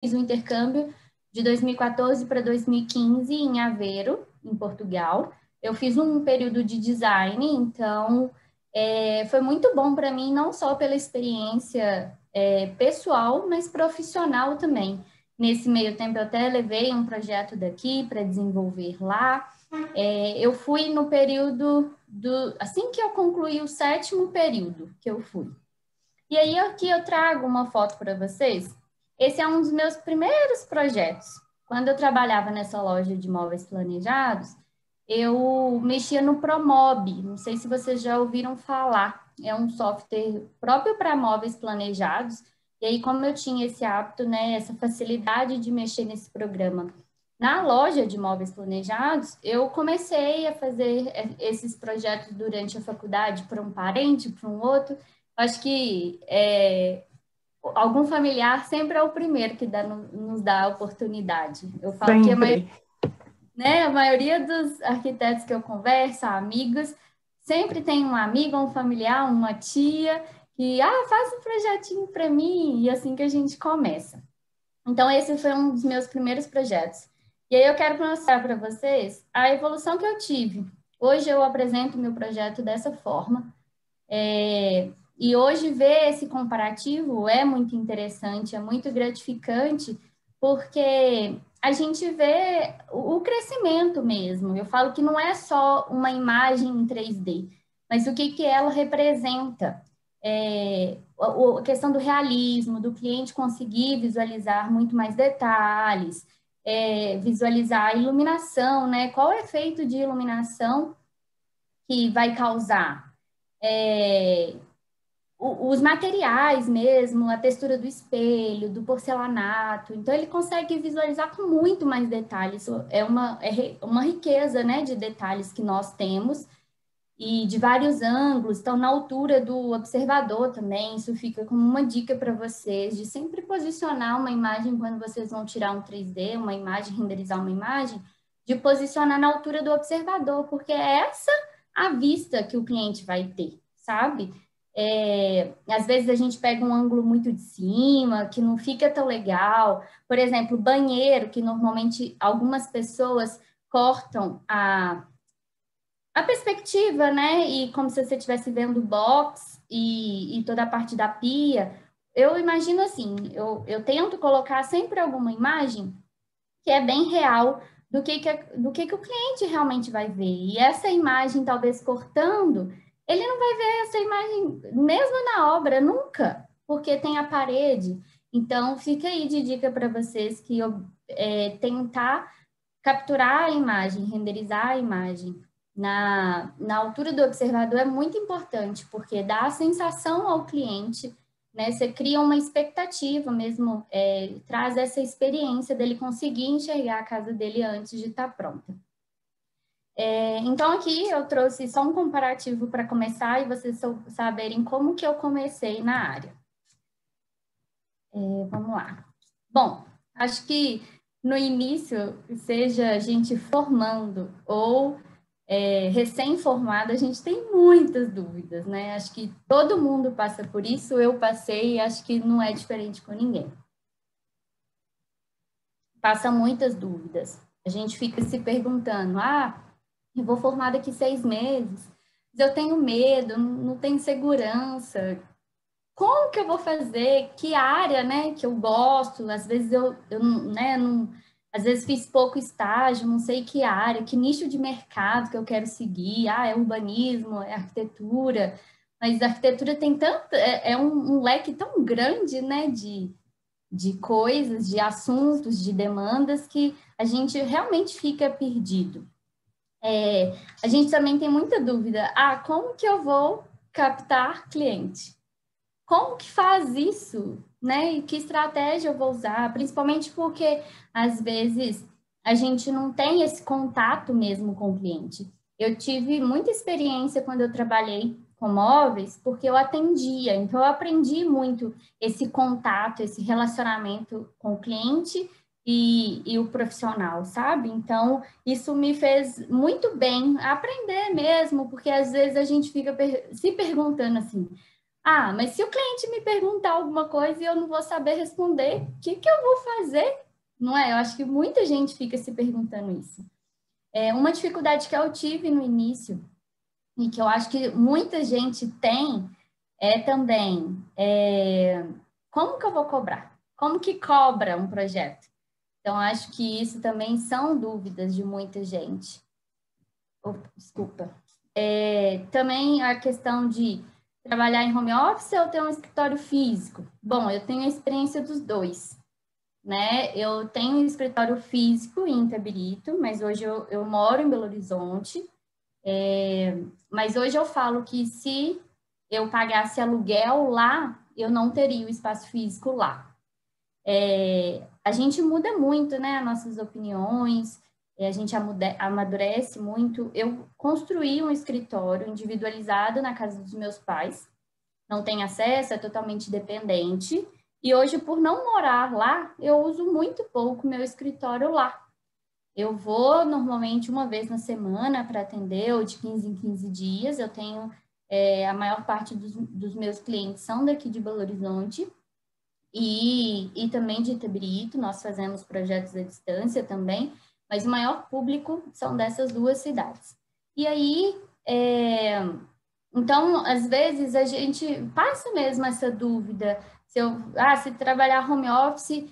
fiz o intercâmbio de 2014 para 2015 em Aveiro, em Portugal. Eu fiz um período de design, então foi muito bom para mim, não só pela experiência pessoal, mas profissional também. Nesse meio tempo, eu até levei um projeto daqui para desenvolver lá. Eu fui no período assim que eu concluí o 7º período que eu fui. E aí aqui eu trago uma foto para vocês. Esse é um dos meus primeiros projetos. Quando eu trabalhava nessa loja de móveis planejados, eu mexia no Promob. Não sei se vocês já ouviram falar. É um software próprio para móveis planejados. E aí, como eu tinha esse hábito, né, essa facilidade de mexer nesse programa na loja de móveis planejados, eu comecei a fazer esses projetos durante a faculdade para um parente, para um outro. Acho que algum familiar sempre é o primeiro que nos dá a oportunidade. Eu falo que Sempre. a maioria dos arquitetos que eu converso, amigos, sempre tem um amigo, um familiar, uma tia que faz um projetinho para mim, e assim que a gente começa. Então, esse foi um dos meus primeiros projetos. E aí eu quero mostrar para vocês a evolução que eu tive. Hoje eu apresento meu projeto dessa forma. E hoje ver esse comparativo é muito interessante, é muito gratificante, porque a gente vê o crescimento mesmo. Eu falo que não é só uma imagem em 3D, mas o que ela representa. A questão do realismo, do cliente conseguir visualizar muito mais detalhes, visualizar a iluminação, né? Qual o efeito de iluminação que vai causar? Os materiais mesmo, a textura do espelho, do porcelanato. Então, ele consegue visualizar com muito mais detalhes. É uma riqueza, né, de detalhes que nós temos e de vários ângulos. Então, na altura do observador também, isso fica como uma dica para vocês, de sempre posicionar uma imagem quando vocês vão tirar um 3D, uma imagem, renderizar uma imagem, de posicionar na altura do observador, porque é essa a vista que o cliente vai ter, sabe? Às vezes a gente pega um ângulo muito de cima, que não fica tão legal. Por exemplo, banheiro, que normalmente algumas pessoas cortam a perspectiva, né? E como se você estivesse vendo o box e toda a parte da pia. Eu imagino assim, eu tento colocar sempre alguma imagem que é bem real do que o cliente realmente vai ver. E essa imagem, talvez cortando, ele não vai ver essa imagem, mesmo na obra, nunca, porque tem a parede. Então, fica aí de dica para vocês que tentar capturar a imagem, renderizar a imagem na altura do observador é muito importante, porque dá a sensação ao cliente, né? Você cria uma expectativa mesmo, traz essa experiência dele conseguir enxergar a casa dele antes de estar pronta. Então, aqui eu trouxe só um comparativo para começar e vocês saberem como que eu comecei na área. Vamos lá. Bom, acho que no início, seja a gente formando ou recém-formado, a gente tem muitas dúvidas, né? Acho que todo mundo passa por isso, eu passei e acho que não é diferente com ninguém. Passa muitas dúvidas. A gente fica se perguntando, eu vou formar daqui 6 meses, mas eu tenho medo, não tenho segurança. Como que eu vou fazer? Que área, né, que eu gosto? Às vezes às vezes fiz pouco estágio, não sei que área, que nicho de mercado que eu quero seguir. É urbanismo, é arquitetura, mas a arquitetura tem tanto, um leque tão grande, né, de coisas, de assuntos, de demandas que a gente realmente fica perdido. A gente também tem muita dúvida. Como que eu vou captar cliente? Como que faz isso, né? E que estratégia eu vou usar? Principalmente porque, às vezes, a gente não tem esse contato mesmo com o cliente. Eu tive muita experiência quando eu trabalhei com móveis, porque eu atendia. Então, eu aprendi muito esse contato, esse relacionamento com o cliente e o profissional, sabe? Então, isso me fez muito bem aprender mesmo, porque às vezes a gente fica se perguntando assim, Ah, mas se o cliente me perguntar alguma coisa e eu não vou saber responder, o que eu vou fazer? Não é? Eu acho que muita gente fica se perguntando isso. Uma dificuldade que eu tive no início e que eu acho que muita gente tem também como que eu vou cobrar? Como que cobra um projeto? Então, acho que isso também são dúvidas de muita gente. Desculpa. Também a questão de trabalhar em home office ou ter um escritório físico. Bom, eu tenho a experiência dos dois, né? Eu tenho um escritório físico em Itabirito, mas hoje eu moro em Belo Horizonte. Mas hoje eu falo que se eu pagasse aluguel lá, eu não teria o espaço físico lá. A gente muda muito, né, nossas opiniões, a gente amadurece muito. Eu construí um escritório individualizado na casa dos meus pais, não tem acesso, é totalmente dependente, e hoje, por não morar lá, eu uso muito pouco meu escritório lá. Eu vou normalmente uma vez na semana para atender, ou de 15 em 15 dias. Eu tenho, a maior parte dos meus clientes são daqui de Belo Horizonte, e também de Itabirito, nós fazemos projetos à distância também, mas o maior público são dessas duas cidades. E aí, então, às vezes, a gente passa mesmo essa dúvida, se trabalhar home office,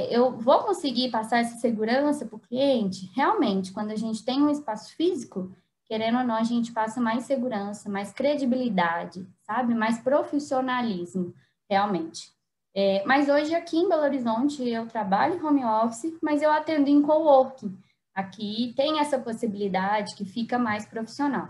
eu vou conseguir passar essa segurança para o cliente? Realmente, quando a gente tem um espaço físico, querendo ou não, a gente passa mais segurança, mais credibilidade, sabe? Mais profissionalismo, realmente. Mas hoje aqui em Belo Horizonte eu trabalho em home office, mas eu atendo em coworking. Aqui tem essa possibilidade que fica mais profissional.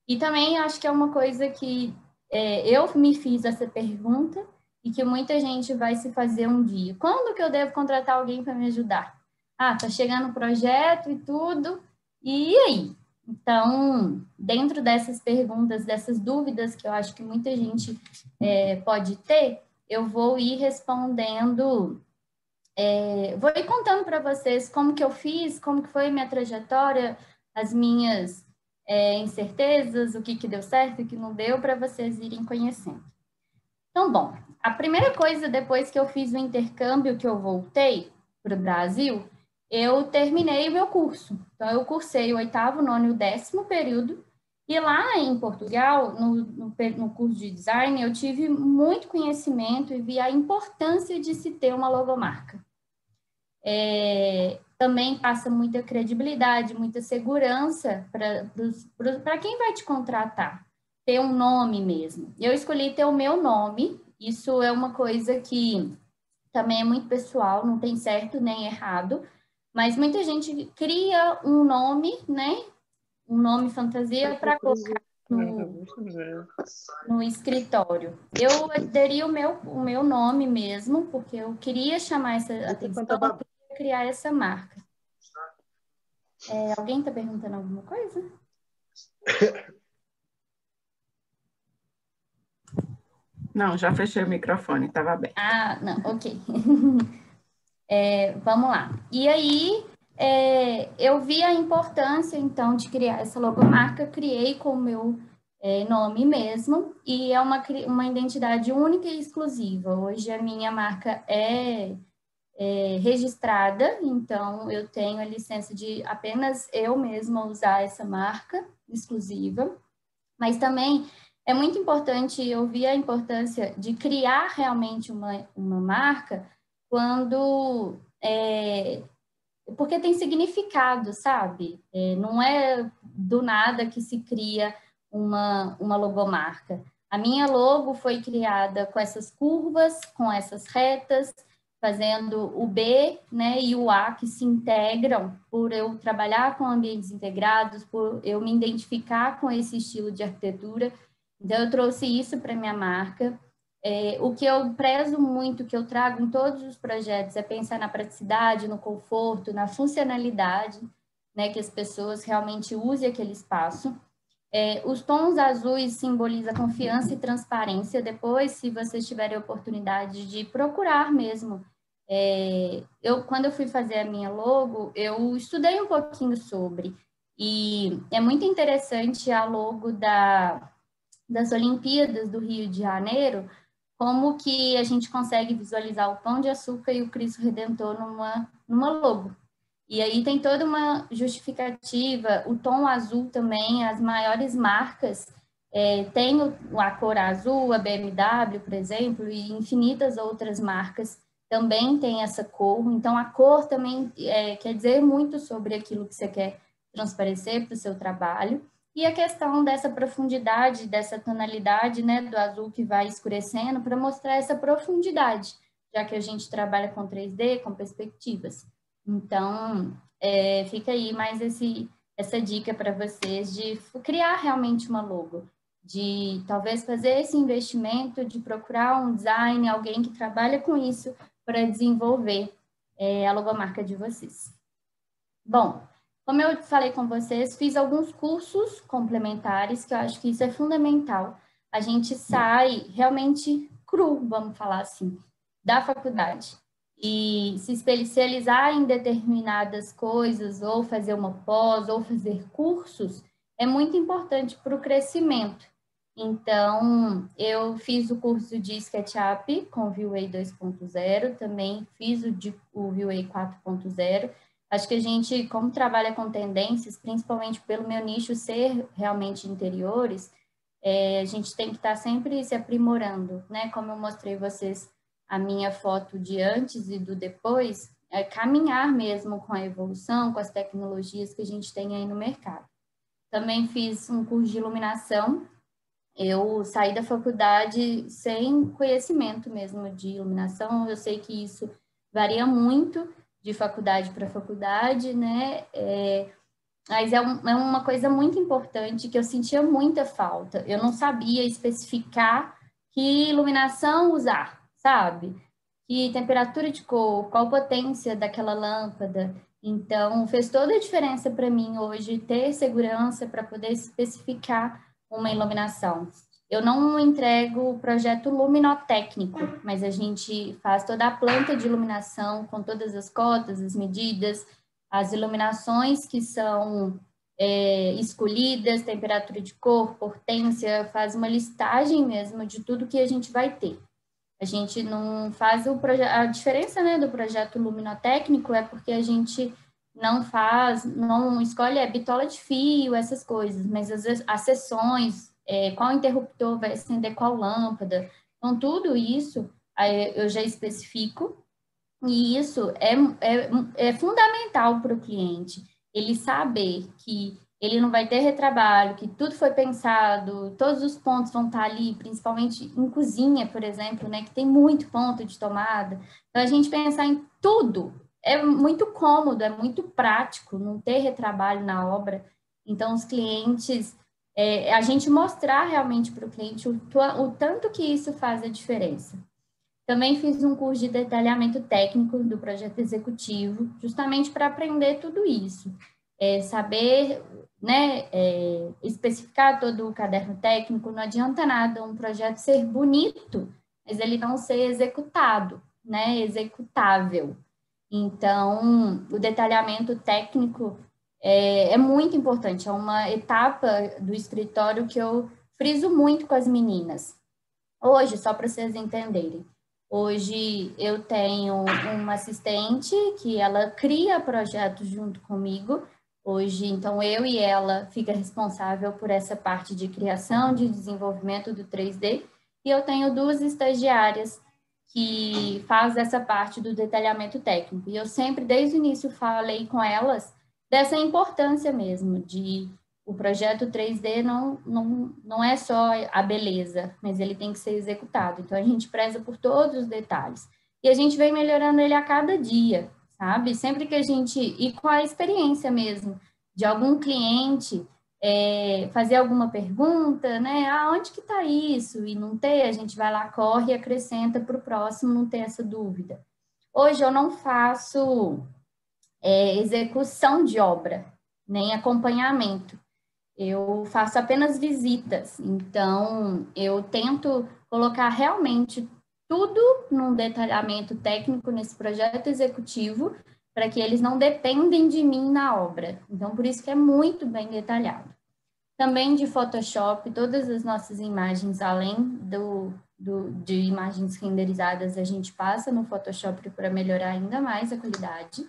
E também acho que é uma coisa que eu me fiz essa pergunta e que muita gente vai se fazer um dia. Quando que eu devo contratar alguém para me ajudar? Ah, tá chegando o projeto e tudo, e aí? Então, dentro dessas perguntas, dessas dúvidas que eu acho que muita gente pode ter, eu vou ir respondendo, vou ir contando para vocês como que eu fiz, como que foi minha trajetória, as minhas incertezas, o que que deu certo, o que não deu, para vocês irem conhecendo. Então, bom, a primeira coisa depois que eu fiz o intercâmbio, que eu voltei para o Brasil, eu terminei o meu curso. Então, eu cursei o 8º, 9º e o 10º período. E lá em Portugal, no curso de design, eu tive muito conhecimento e vi a importância de se ter uma logomarca. Também passa muita credibilidade, muita segurança para quem vai te contratar, ter um nome mesmo. Eu escolhi ter o meu nome, isso é uma coisa que também é muito pessoal, não tem certo nem errado, mas muita gente cria um nome, né? Um nome fantasia para colocar no escritório. Eu aderi o meu nome mesmo, porque eu queria chamar essa atenção, eu queria criar essa marca. Alguém está perguntando alguma coisa? Não, já fechei o microfone, estava aberto. Ah, não, ok. Vamos lá. E aí, eu vi a importância, então, de criar essa logomarca, criei com o meu nome mesmo, e é uma identidade única e exclusiva. Hoje a minha marca é registrada, então eu tenho a licença de apenas eu mesma usar essa marca exclusiva, mas também é muito importante, eu vi a importância de criar realmente uma marca quando porque tem significado, sabe? Não é do nada que se cria uma logomarca. A minha logo foi criada com essas curvas, com essas retas, fazendo o B, né, e o A que se integram, por eu trabalhar com ambientes integrados, por eu me identificar com esse estilo de arquitetura. Então, eu trouxe isso para minha marca. O que eu prezo muito, que eu trago em todos os projetos, é pensar na praticidade, no conforto, na funcionalidade, né, que as pessoas realmente usem aquele espaço. Os tons azuis simbolizam confiança e transparência. Depois, se vocês tiverem a oportunidade de procurar mesmo, quando eu fui fazer a minha logo, eu estudei um pouquinho sobre, e é muito interessante a logo das Olimpíadas do Rio de Janeiro, como que a gente consegue visualizar o Pão de Açúcar e o Cristo Redentor numa logo. E aí tem toda uma justificativa, o tom azul também, as maiores marcas tem a cor azul, a BMW, por exemplo, e infinitas outras marcas também tem essa cor. Então, a cor também quer dizer muito sobre aquilo que você quer transparecer para o seu trabalho. E a questão dessa profundidade, dessa tonalidade, né, do azul que vai escurecendo, para mostrar essa profundidade, já que a gente trabalha com 3D, com perspectivas. Então, fica aí mais essa dica para vocês de criar realmente uma logo, de talvez fazer esse investimento, de procurar um design, alguém que trabalha com isso para desenvolver a logomarca de vocês. Bom, como eu falei com vocês, fiz alguns cursos complementares, que eu acho que isso é fundamental. A gente sai realmente cru, vamos falar assim, da faculdade. E se especializar em determinadas coisas, ou fazer uma pós, ou fazer cursos, é muito importante para o crescimento. Então, eu fiz o curso de SketchUp com o Vue 2.0, também fiz o Vue 4.0. Acho que a gente, como trabalha com tendências, principalmente pelo meu nicho ser realmente interiores, a gente tem que estar sempre se aprimorando, né? Como eu mostrei vocês a minha foto de antes e do depois, caminhar mesmo com a evolução, com as tecnologias que a gente tem aí no mercado. Também fiz um curso de iluminação. Eu saí da faculdade sem conhecimento mesmo de iluminação. Eu sei que isso varia muito de faculdade para faculdade, né? Mas é uma coisa muito importante que eu sentia muita falta. Eu não sabia especificar que iluminação usar, sabe? Que temperatura de cor, qual potência daquela lâmpada. Então, fez toda a diferença para mim hoje ter segurança para poder especificar uma iluminação. Eu não entrego o projeto luminotécnico, mas a gente faz toda a planta de iluminação com todas as cotas, as medidas, as iluminações que são escolhidas, temperatura de cor, potência, faz uma listagem mesmo de tudo que a gente vai ter. A gente não faz o projeto, a diferença, né, do projeto luminotécnico é porque a gente não escolhe bitola de fio, essas coisas, mas as seções, qual interruptor vai acender qual lâmpada, então tudo isso eu já especifico, e isso é fundamental para o cliente, ele saber que ele não vai ter retrabalho, que tudo foi pensado, todos os pontos vão estar ali, principalmente em cozinha, por exemplo, né, que tem muito ponto de tomada. Então, a gente pensar em tudo é muito cômodo, é muito prático, não ter retrabalho na obra. Então, os clientes, a gente mostrar realmente para o cliente o tanto que isso faz a diferença. Também fiz um curso de detalhamento técnico do projeto executivo, justamente para aprender tudo isso. Saber, né, especificar todo o caderno técnico, não adianta nada um projeto ser bonito, mas ele não ser executado, né, executável. Então, o detalhamento técnico é muito importante, é uma etapa do escritório que eu friso muito com as meninas. Hoje, só para vocês entenderem, hoje eu tenho uma assistente que ela cria projetos junto comigo. Hoje, então, eu e ela fica responsável por essa parte de criação, de desenvolvimento do 3D. E eu tenho 2 estagiárias que fazem essa parte do detalhamento técnico. E eu sempre, desde o início, falei com elas dessa importância mesmo de o projeto 3D não é só a beleza, mas ele tem que ser executado. Então, a gente preza por todos os detalhes. E a gente vem melhorando ele a cada dia, sabe? Sempre que a gente... E com a experiência mesmo, de algum cliente fazer alguma pergunta, né? Onde que está isso? E não ter, a gente vai lá, corre e acrescenta para o próximo não ter essa dúvida. Hoje eu não faço execução de obra, nem acompanhamento. Eu faço apenas visitas, então eu tento colocar realmente tudo num detalhamento técnico nesse projeto executivo, para que eles não dependem de mim na obra. Então, por isso que é muito bem detalhado. também de Photoshop, todas as nossas imagens, além de imagens renderizadas, a gente passa no Photoshop para melhorar ainda mais a qualidade.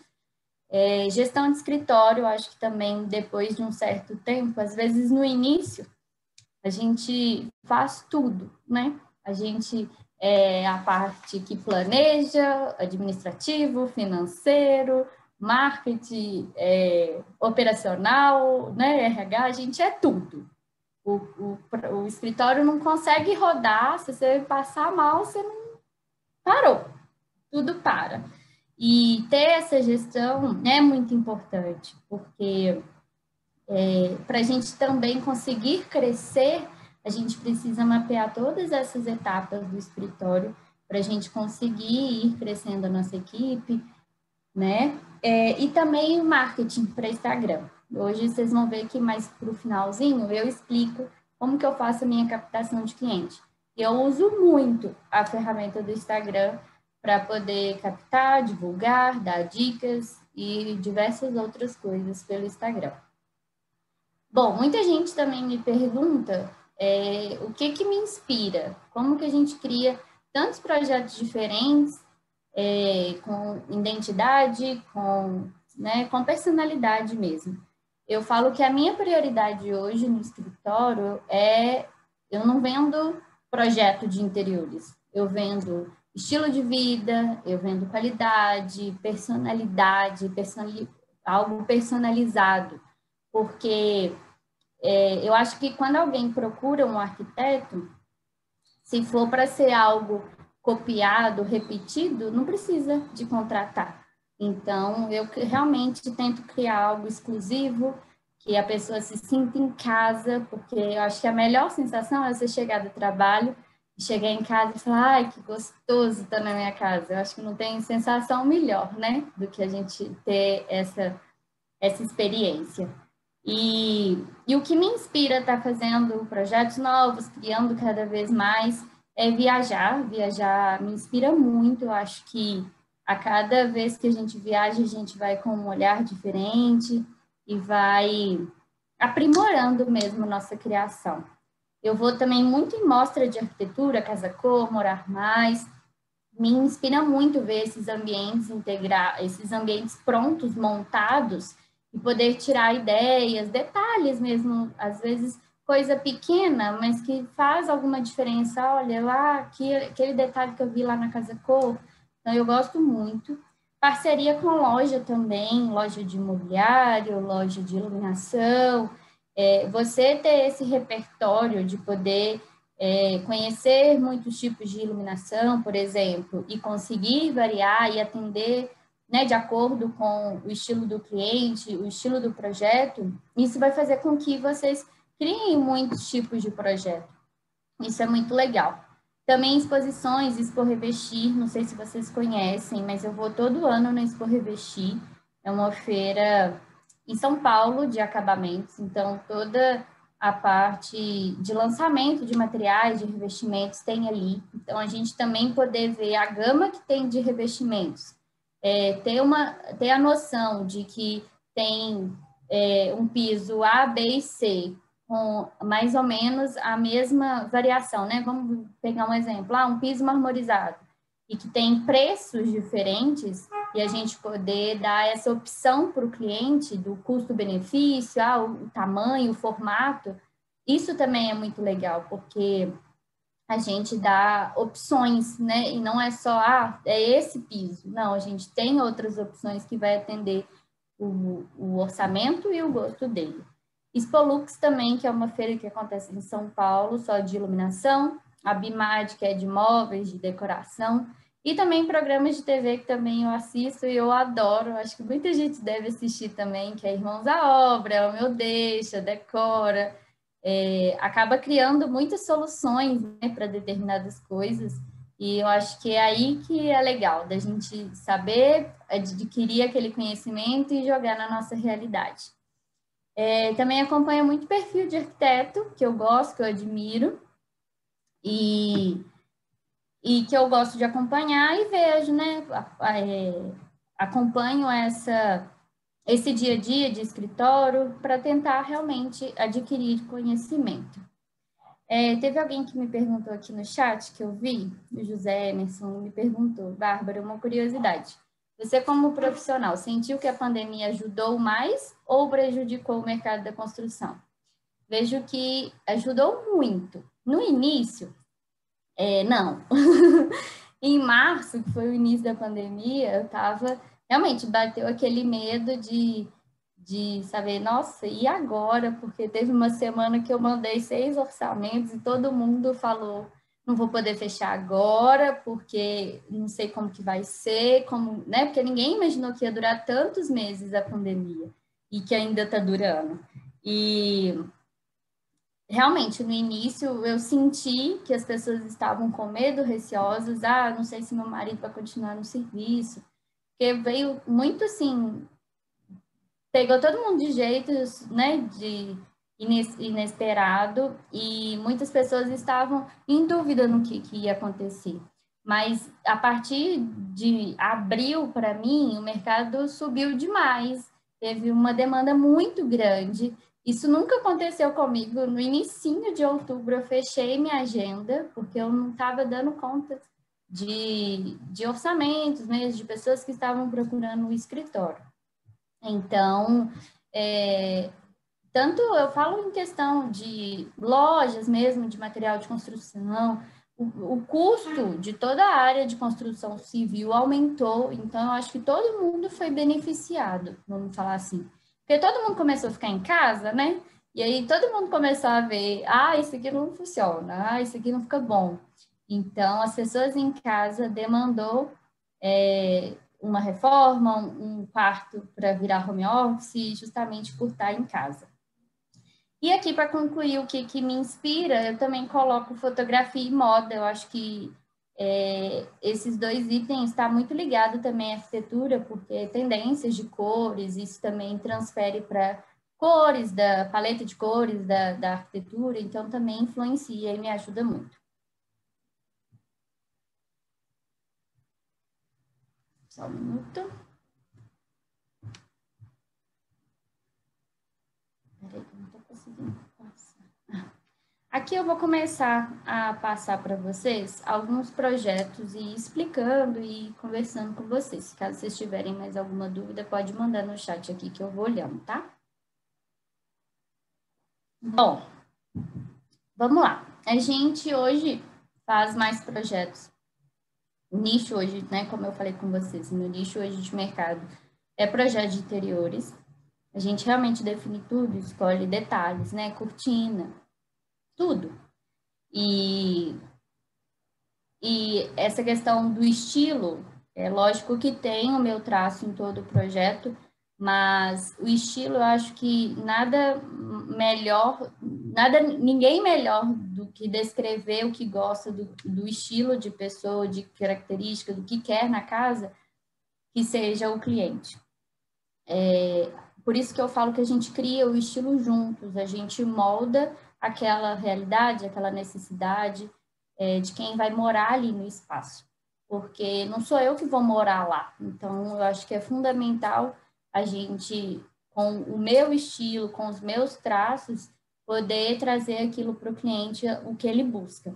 Gestão de escritório, acho que também depois de um certo tempo, às vezes no início, a gente faz tudo, né? A gente a parte que planeja, administrativo, financeiro, marketing, operacional, né? RH, a gente é tudo. O escritório não consegue rodar, se você passar mal, você não parou, tudo para. E ter essa gestão é muito importante, porque para a gente também conseguir crescer, a gente precisa mapear todas essas etapas do escritório para a gente conseguir ir crescendo a nossa equipe, né? E também o marketing para Instagram. Hoje vocês vão ver que mais para o finalzinho eu explico como que eu faço a minha captação de cliente. Eu uso muito a ferramenta do Instagram para poder captar, divulgar, dar dicas e diversas outras coisas pelo Instagram. Bom, muita gente também me pergunta o que me inspira, como que a gente cria tantos projetos diferentes, com identidade, com personalidade mesmo. Eu falo que a minha prioridade hoje no escritório eu não vendo projeto de interiores, eu vendo estilo de vida, eu vendo qualidade, personalidade, algo personalizado, porque eu acho que quando alguém procura um arquiteto, se for para ser algo copiado, repetido, não precisa de contratar. Então, eu realmente tento criar algo exclusivo, que a pessoa se sinta em casa, porque eu acho que a melhor sensação é você chegar do trabalho, chegar em casa e falar, ai, que gostoso estar na minha casa. Eu acho que não tem sensação melhor, né, do que a gente ter essa experiência. E o que me inspira a estar fazendo projetos novos, criando cada vez mais, é viajar. Viajar me inspira muito. Eu acho que a cada vez que a gente viaja, a gente vai com um olhar diferente e vai aprimorando mesmo nossa criação. Eu vou também muito em mostra de arquitetura, Casa Cor, Morar Mais. Me inspira muito ver esses ambientes prontos, montados, e poder tirar ideias, detalhes mesmo, às vezes coisa pequena, mas que faz alguma diferença. Olha lá, aquele detalhe que eu vi lá na Casa Cor. Então, eu gosto muito. Parceria com loja também, loja de imobiliário, loja de iluminação. Você ter esse repertório de poder conhecer muitos tipos de iluminação, por exemplo, e conseguir variar e atender, né, de acordo com o estilo do cliente, o estilo do projeto, isso vai fazer com que vocês criem muitos tipos de projeto. Isso é muito legal. Também exposições, Expo Revestir, não sei se vocês conhecem, mas eu vou todo ano na Expo Revestir. É uma feira em São Paulo de acabamentos, então toda a parte de lançamento de materiais, de revestimentos tem ali. Então a gente também poder ver a gama que tem de revestimentos, ter a noção de que tem um piso A, B e C, com mais ou menos a mesma variação, né? Vamos pegar um exemplo, um piso marmorizado, e que tem preços diferentes, e a gente poder dar essa opção para o cliente do custo-benefício, o tamanho, o formato, isso também é muito legal, porque a gente dá opções, né? E não é só, é esse piso. Não, a gente tem outras opções que vai atender o orçamento e o gosto dele. Expolux também, que é uma feira que acontece em São Paulo, só de iluminação. A Bimad, que é de móveis, de decoração. E também programas de TV que também eu assisto e eu adoro. Acho que muita gente deve assistir também, que é Irmãos à Obra, O Meu Deixa, Decora. Acaba criando muitas soluções, né, para determinadas coisas. E eu acho que é aí que é legal, da gente saber adquirir aquele conhecimento e jogar na nossa realidade. Também acompanho muito perfil de arquiteto, que eu gosto, que eu admiro, e que eu gosto de acompanhar e vejo, né? Acompanho esse dia a dia de escritório para tentar realmente adquirir conhecimento. Teve alguém que me perguntou aqui no chat, que eu vi, o José Emerson me perguntou, Bárbara, uma curiosidade. Você, como profissional, sentiu que a pandemia ajudou mais ou prejudicou o mercado da construção? Vejo que ajudou muito. No início, não. Em março, que foi o início da pandemia, eu estava... Realmente, bateu aquele medo de saber, nossa, e agora? Porque teve uma semana que eu mandei 6 orçamentos e todo mundo falou, não vou poder fechar agora, porque não sei como que vai ser, como, né? Porque ninguém imaginou que ia durar tantos meses a pandemia e que ainda está durando. E realmente, no início, eu senti que as pessoas estavam com medo, receosas, não sei se meu marido vai continuar no serviço, porque veio muito assim, pegou todo mundo de jeitos, né, de inesperado, e muitas pessoas estavam em dúvida no que ia acontecer. Mas a partir de abril, para mim, o mercado subiu demais, teve uma demanda muito grande. Isso nunca aconteceu comigo. No inicinho de outubro, eu fechei minha agenda, porque eu não estava dando conta de orçamentos mesmo, de pessoas que estavam procurando o escritório. Então, tanto eu falo em questão de lojas mesmo, de material de construção, o custo de toda a área de construção civil aumentou, então eu acho que todo mundo foi beneficiado, vamos falar assim. Porque todo mundo começou a ficar em casa, né? E aí todo mundo começou a ver, isso aqui não funciona, isso aqui não fica bom. Então, as pessoas em casa demandou uma reforma, um quarto para virar home office, justamente por estar em casa. E aqui, para concluir, o que me inspira, eu também coloco fotografia e moda. Eu acho que esses 2 itens estão muito ligados também à arquitetura, porque tendências de cores, isso também transfere para cores, da paleta de cores da arquitetura, então também influencia e me ajuda muito. Só um minuto. Peraí, não estou conseguindo passar. Aqui eu vou começar a passar para vocês alguns projetos e explicando e conversando com vocês. Caso vocês tiverem mais alguma dúvida, pode mandar no chat aqui que eu vou olhando, tá? Bom, vamos lá. A gente hoje faz mais projetos. O nicho hoje, né, como eu falei com vocês, meu nicho hoje de mercado é projeto de interiores. A gente realmente define tudo, escolhe detalhes, né, cortina, tudo. E essa questão do estilo, é lógico que tem o meu traço em todo o projeto, mas o estilo, eu acho que ninguém melhor do que descrever o que gosta do estilo de pessoa, de característica, do que quer na casa, que seja o cliente. Por isso que eu falo que a gente cria o estilo juntos, a gente molda aquela realidade, aquela necessidade de quem vai morar ali no espaço, porque não sou eu que vou morar lá. Então, eu acho que é fundamental a gente, com o meu estilo, com os meus traços, poder trazer aquilo para o cliente, o que ele busca.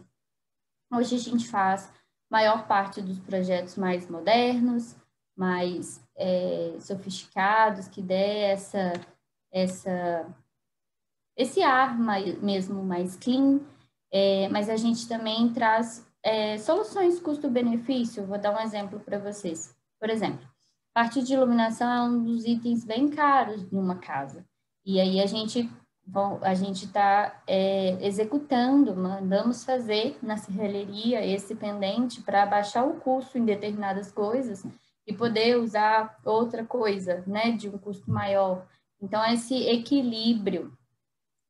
Hoje a gente faz maior parte dos projetos mais modernos, mais sofisticados, que dê esse ar mesmo mais clean, mas a gente também traz soluções custo-benefício. Vou dar um exemplo para vocês. Por exemplo, a parte de iluminação é um dos itens bem caros de uma casa. E aí a gente está executando, mandamos fazer na serralheria esse pendente para baixar o custo em determinadas coisas e poder usar outra coisa, né, de um custo maior. Então, esse equilíbrio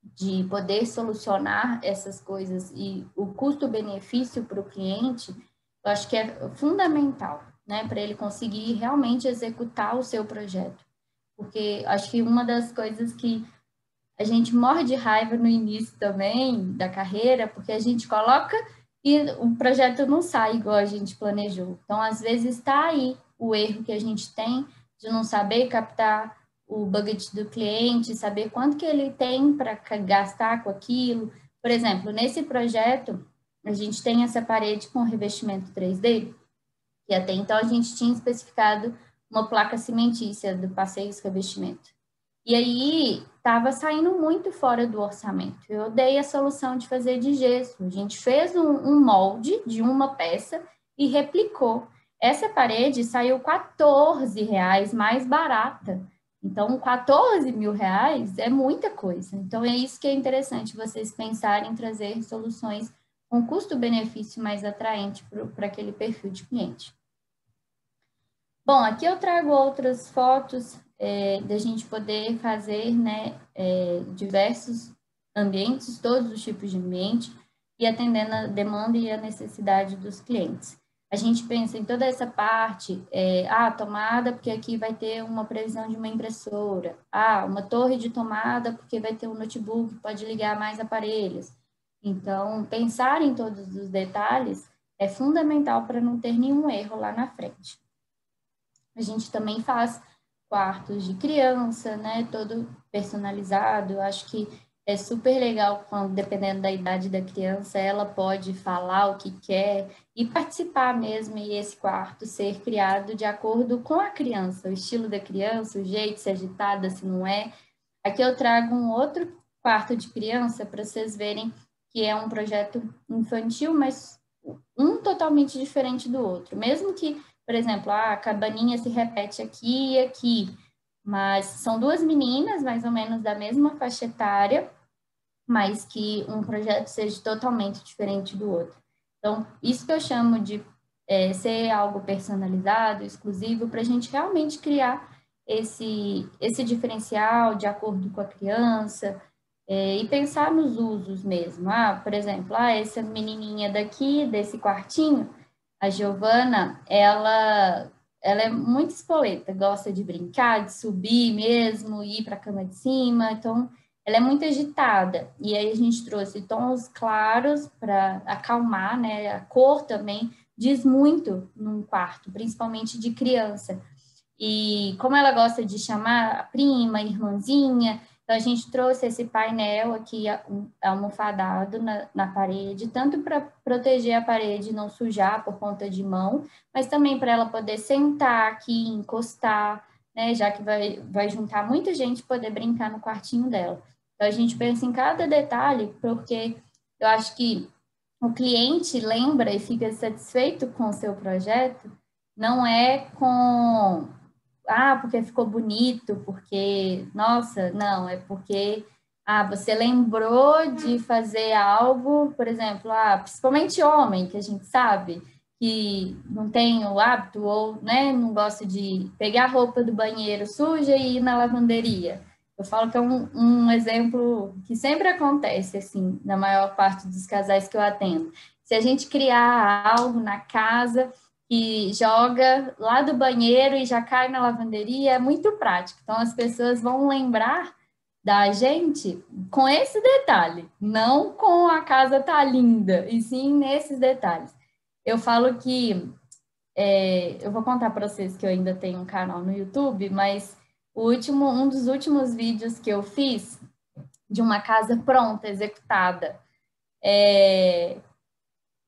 de poder solucionar essas coisas e o custo-benefício para o cliente, eu acho que é fundamental, né, para ele conseguir realmente executar o seu projeto. Porque acho que uma das coisas que a gente morre de raiva no início também da carreira, porque a gente coloca e o projeto não sai igual a gente planejou. Então, às vezes, está aí o erro que a gente tem de não saber captar o budget do cliente, saber quanto que ele tem para gastar com aquilo. Por exemplo, nesse projeto, a gente tem essa parede com revestimento 3D, e até então a gente tinha especificado uma placa cimentícia do Passeios Revestimento. E aí, estava saindo muito fora do orçamento. Eu dei a solução de fazer de gesso. A gente fez um molde de uma peça e replicou. Essa parede saiu R$14 mais barata. Então, R$14.000 é muita coisa. Então, é isso que é interessante, vocês pensarem em trazer soluções com custo-benefício mais atraente para aquele perfil de cliente. Bom, aqui eu trago outras fotos da gente poder fazer, né, diversos ambientes, todos os tipos de ambiente, e atendendo a demanda e a necessidade dos clientes. A gente pensa em toda essa parte, tomada, porque aqui vai ter uma previsão de uma impressora, uma torre de tomada, porque vai ter um notebook, pode ligar mais aparelhos. Então, pensar em todos os detalhes é fundamental para não ter nenhum erro lá na frente. A gente também faz quartos de criança, né, todo personalizado. Acho que é super legal quando, dependendo da idade da criança, ela pode falar o que quer e participar mesmo, e esse quarto ser criado de acordo com a criança, o estilo da criança, o jeito, se é agitada, se não é. Aqui eu trago um outro quarto de criança para vocês verem que é um projeto infantil, mas um totalmente diferente do outro. Mesmo que, por exemplo, a cabaninha se repete aqui e aqui, mas são duas meninas, mais ou menos da mesma faixa etária, mas que um projeto seja totalmente diferente do outro. Então, isso que eu chamo de ser algo personalizado, exclusivo, para a gente realmente criar esse diferencial de acordo com a criança, e pensar nos usos mesmo. Por exemplo, essa menininha daqui, desse quartinho, a Giovana, ela é muito espoleta, gosta de brincar, de subir mesmo, ir para a cama de cima, então ela é muito agitada. E aí a gente trouxe tons claros para acalmar, né? A cor também diz muito num quarto, principalmente de criança. E como ela gosta de chamar a prima, a irmãzinha, então a gente trouxe esse painel aqui almofadado na parede, tanto para proteger a parede e não sujar por conta de mão, mas também para ela poder sentar aqui, encostar, né, já que vai juntar muita gente poder brincar no quartinho dela. Então a gente pensa em cada detalhe, porque eu acho que o cliente lembra e fica satisfeito com o seu projeto, não é com porque ficou bonito, porque, nossa, não, é porque, você lembrou de fazer algo, por exemplo, principalmente homem, que a gente sabe que não tem o hábito ou, né, não gosta de pegar a roupa do banheiro suja e ir na lavanderia. Eu falo que é um exemplo que sempre acontece, assim, na maior parte dos casais que eu atendo. Se a gente criar algo na casa que joga lá do banheiro e já cai na lavanderia, é muito prático. Então, as pessoas vão lembrar da gente com esse detalhe, não com a casa tá linda, e sim nesses detalhes. Eu falo que, eu vou contar para vocês que eu ainda tenho um canal no YouTube, mas um dos últimos vídeos que eu fiz de uma casa pronta, executada,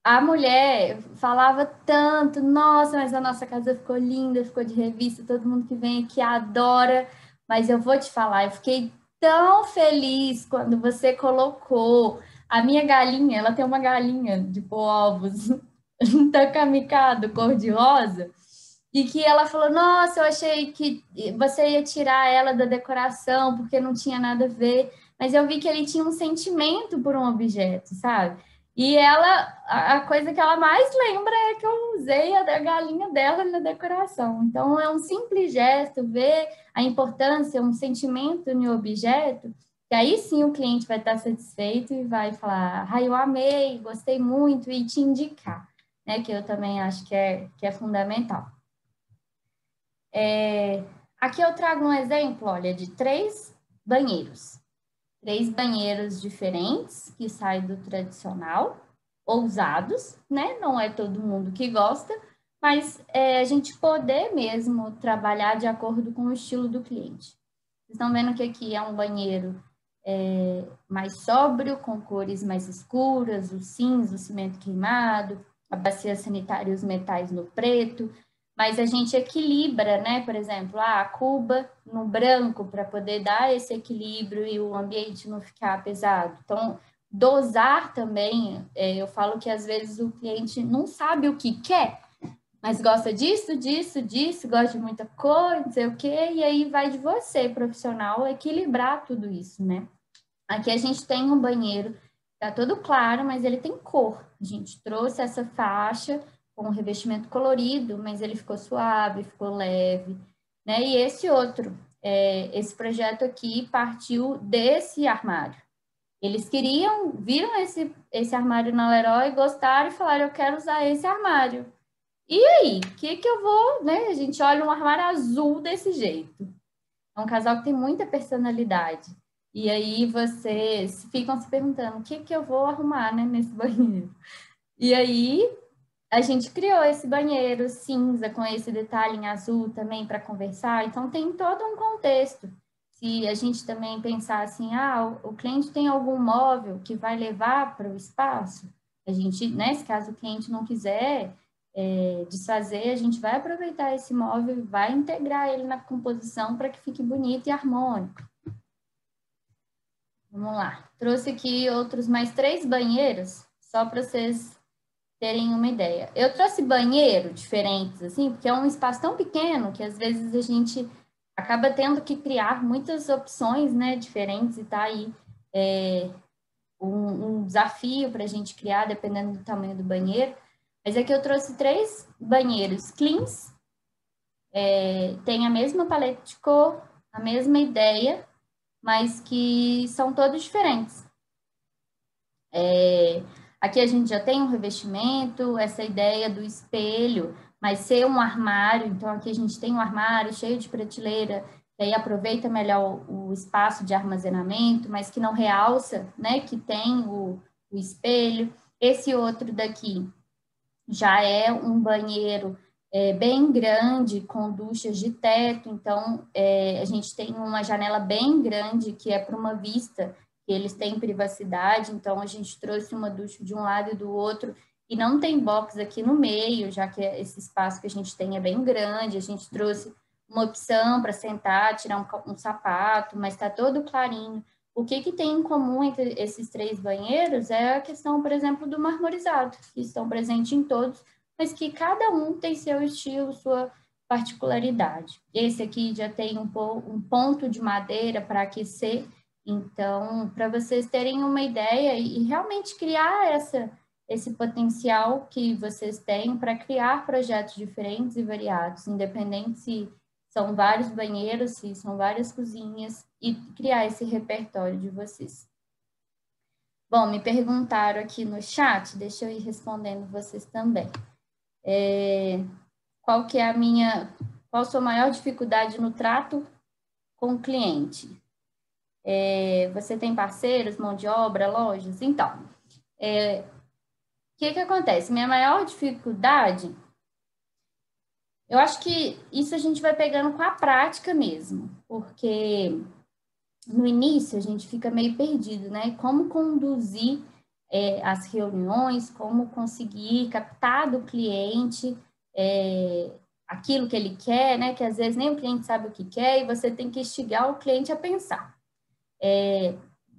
a mulher falava tanto, nossa, mas a nossa casa ficou linda, ficou de revista, todo mundo que vem aqui adora, mas eu vou te falar, eu fiquei tão feliz quando você colocou a minha galinha, ela tem uma galinha de pôr ovos, um tacamicado cor-de-rosa, e que ela falou, nossa, eu achei que você ia tirar ela da decoração, porque não tinha nada a ver, mas eu vi que ele tinha um sentimento por um objeto, sabe? E ela, a coisa que ela mais lembra é que eu usei a galinha dela na decoração. Então, é um simples gesto, ver a importância, um sentimento no objeto, que aí sim o cliente vai estar satisfeito e vai falar, eu amei, gostei muito, e te indicar, né? Que eu também acho que é fundamental. Aqui eu trago um exemplo, olha, de 3 banheiros. 3 banheiros diferentes, que saem do tradicional, ousados, né? Não é todo mundo que gosta, mas a gente poder mesmo trabalhar de acordo com o estilo do cliente. estão vendo que aqui é um banheiro mais sóbrio, com cores mais escuras, o cinza, o cimento queimado, a bacia sanitária e os metais no preto, mas a gente equilibra, né? Por exemplo, a cuba no branco para poder dar esse equilíbrio e o ambiente não ficar pesado. Então, dosar também, eu falo que às vezes o cliente não sabe o que quer, mas gosta disso, disso, disso, gosta de muita coisa, não sei o quê, e aí vai de você, profissional, equilibrar tudo isso, né? Aqui a gente tem um banheiro, tá todo claro, mas ele tem cor. A gente trouxe essa faixa com um revestimento colorido, mas ele ficou suave, ficou leve, né? E esse outro, esse projeto aqui partiu desse armário. Eles viram esse armário na Leroy, gostaram e falaram, eu quero usar esse armário. E aí, o que eu vou, né? A gente olha um armário azul desse jeito. É um casal que tem muita personalidade. E aí vocês ficam se perguntando, o que eu vou arrumar, né, nesse banheiro? E aí a gente criou esse banheiro cinza com esse detalhe em azul também para conversar. Então tem todo um contexto. Se a gente também pensar assim, o cliente tem algum móvel que vai levar para o espaço, a gente, né, se caso o cliente não quiser desfazer, a gente vai aproveitar esse móvel e vai integrar ele na composição para que fique bonito e harmônico. Vamos lá. Trouxe aqui outros mais 3 banheiros, só para vocês terem uma ideia. Eu trouxe banheiro diferentes, assim, porque é um espaço tão pequeno que às vezes a gente acaba tendo que criar muitas opções, né, diferentes, e tá aí um desafio para a gente criar, dependendo do tamanho do banheiro. Mas aqui eu trouxe 3 banheiros cleans, tem a mesma paleta de cor, a mesma ideia, mas que são todos diferentes. Aqui a gente já tem um revestimento, essa ideia do espelho, mas ser um armário, então aqui a gente tem um armário cheio de prateleira, que aí aproveita melhor o espaço de armazenamento, mas que não realça, né, que tem o espelho. Esse outro daqui já é um banheiro bem grande, com duchas de teto, então a gente tem uma janela bem grande que é para uma vista, que eles têm privacidade, então a gente trouxe uma ducha de um lado e do outro, e não tem box aqui no meio, já que esse espaço que a gente tem é bem grande, a gente trouxe uma opção para sentar, tirar um sapato, mas está todo clarinho. O que tem em comum entre esses 3 banheiros é a questão, por exemplo, do marmorizado, que estão presentes em todos, mas que cada um tem seu estilo, sua particularidade. Esse aqui já tem um ponto de madeira para aquecer, então, para vocês terem uma ideia e realmente criar esse potencial que vocês têm para criar projetos diferentes e variados, independente se são vários banheiros, se são várias cozinhas, e criar esse repertório de vocês. Bom, me perguntaram aqui no chat, deixa eu ir respondendo vocês também. Qual a sua maior dificuldade no trato com o cliente? Você tem parceiros, mão de obra, lojas? Então, o que acontece? Minha maior dificuldade, eu acho que isso a gente vai pegando com a prática mesmo, porque no início a gente fica meio perdido, né? Como conduzir as reuniões, como conseguir captar do cliente aquilo que ele quer, né? Que às vezes nem o cliente sabe o que quer e você tem que instigar o cliente a pensar.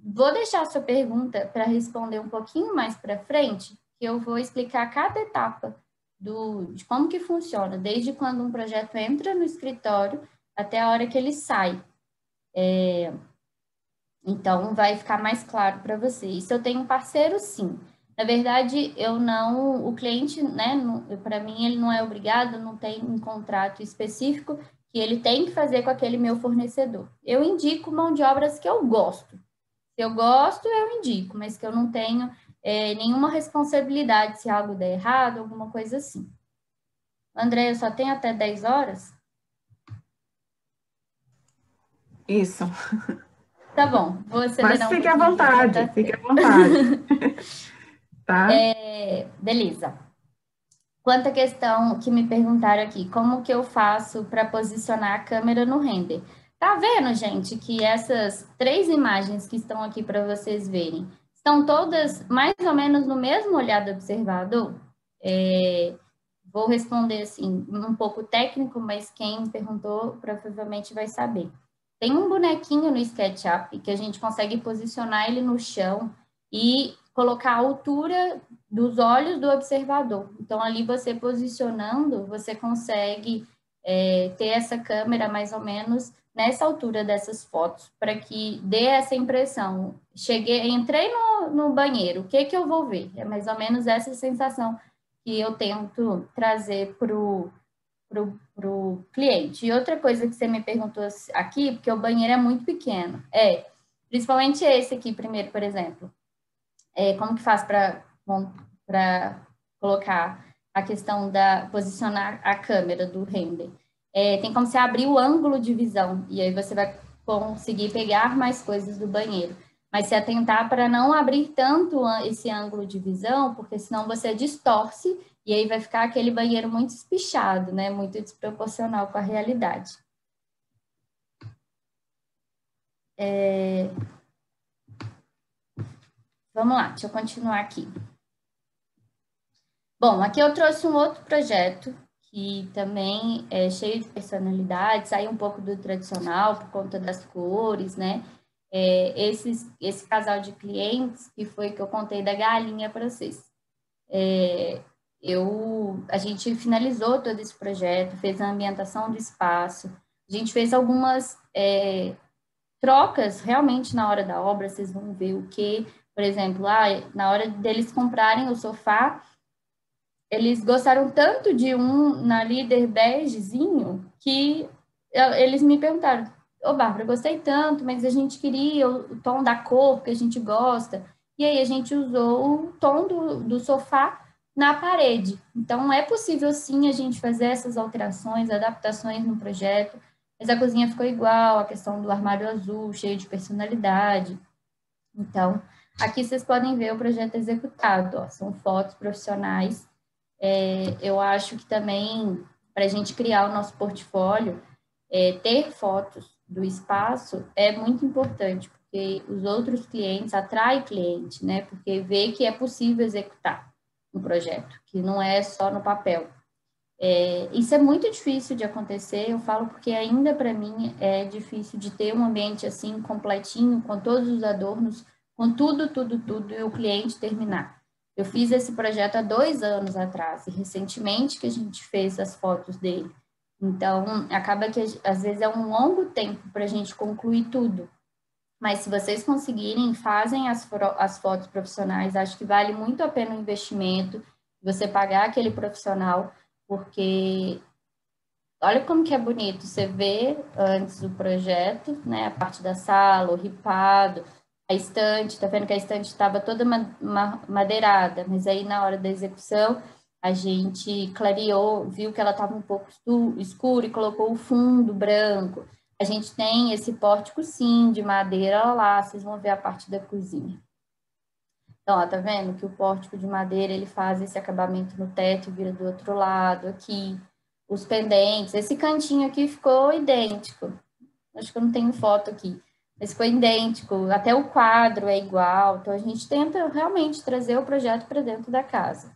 Vou deixar a sua pergunta para responder um pouquinho mais para frente, que eu vou explicar cada etapa de como que funciona, desde quando um projeto entra no escritório até a hora que ele sai. Então, vai ficar mais claro para vocês. Se eu tenho um parceiro, sim. Na verdade, o cliente, né, para mim, ele não é obrigado, não tem um contrato específico que ele tem que fazer com aquele meu fornecedor. Eu indico mão de obras que eu gosto. Se eu gosto, eu indico, mas que eu não tenho nenhuma responsabilidade se algo der errado, alguma coisa assim. André, eu só tenho até 10 horas? Isso. Tá bom, vou acelerar Mas um fique à pouquinho aqui para vontade, dar fique à tempo. vontade. Tá? Beleza. Quanto à questão que me perguntaram aqui, como que eu faço para posicionar a câmera no render? Tá vendo, gente, que essas 3 imagens que estão aqui para vocês verem, estão todas mais ou menos no mesmo olhar do observador? Vou responder assim, um pouco técnico, mas quem perguntou provavelmente vai saber. Tem um bonequinho no SketchUp que a gente consegue posicionar ele no chão e colocar a altura dos olhos do observador. Então, ali você posicionando, você consegue ter essa câmera mais ou menos nessa altura dessas fotos, para que dê essa impressão. Entrei no banheiro, o que eu vou ver? É mais ou menos essa sensação que eu tento trazer para o cliente. E outra coisa que você me perguntou aqui, porque o banheiro é muito pequeno, principalmente esse aqui primeiro, por exemplo, como que faz para colocar a questão da posicionar a câmera do render? Tem como você abrir o ângulo de visão, e aí você vai conseguir pegar mais coisas do banheiro. Mas se atentar para não abrir tanto esse ângulo de visão, porque senão você distorce e aí vai ficar aquele banheiro muito espichado, né? Muito desproporcional com a realidade. Vamos lá, deixa eu continuar aqui. Bom, aqui eu trouxe um outro projeto que também é cheio de personalidade, sai um pouco do tradicional por conta das cores, né? Esse casal de clientes que foi que eu contei da galinha para vocês. A gente finalizou todo esse projeto, fez a ambientação do espaço, a gente fez algumas trocas realmente na hora da obra, vocês vão ver o que, por exemplo, na hora deles comprarem o sofá, eles gostaram tanto de na líder begezinho que eles me perguntaram, Bárbara, gostei tanto, mas a gente queria o tom da cor que a gente gosta. E aí a gente usou o tom do sofá na parede. Então, é possível, sim, a gente fazer essas alterações, adaptações no projeto, mas a cozinha ficou igual, a questão do armário azul, cheio de personalidade. Então, aqui vocês podem ver o projeto executado, ó, são fotos profissionais. Eu acho que também, para a gente criar o nosso portfólio, ter fotos do espaço é muito importante, porque os outros clientes atraem cliente, né? Porque vê que é possível executar um projeto, que não é só no papel. Isso é muito difícil de acontecer, eu falo porque ainda para mim é difícil de ter um ambiente assim completinho, com todos os adornos, com tudo, e o cliente terminar. Eu fiz esse projeto há 2 anos atrás, e recentemente que a gente fez as fotos dele. Então, acaba que às vezes é um longo tempo para a gente concluir tudo. Mas se vocês conseguirem, fazem as fotos profissionais, acho que vale muito a pena o investimento, você pagar aquele profissional, porque olha como que é bonito, você vê antes o projeto, né, a parte da sala, o ripado, a estante, tá vendo que a estante estava toda madeirada, mas aí na hora da execução a gente clareou, viu que ela estava um pouco escura e colocou o fundo branco. A gente tem esse pórtico sim de madeira, olha lá, vocês vão ver a parte da cozinha. Então, ó, tá vendo que o pórtico de madeira, ele faz esse acabamento no teto e vira do outro lado, aqui, os pendentes, esse cantinho aqui ficou idêntico. Acho que eu não tenho foto aqui, mas ficou idêntico, até o quadro é igual, então a gente tenta realmente trazer o projeto para dentro da casa.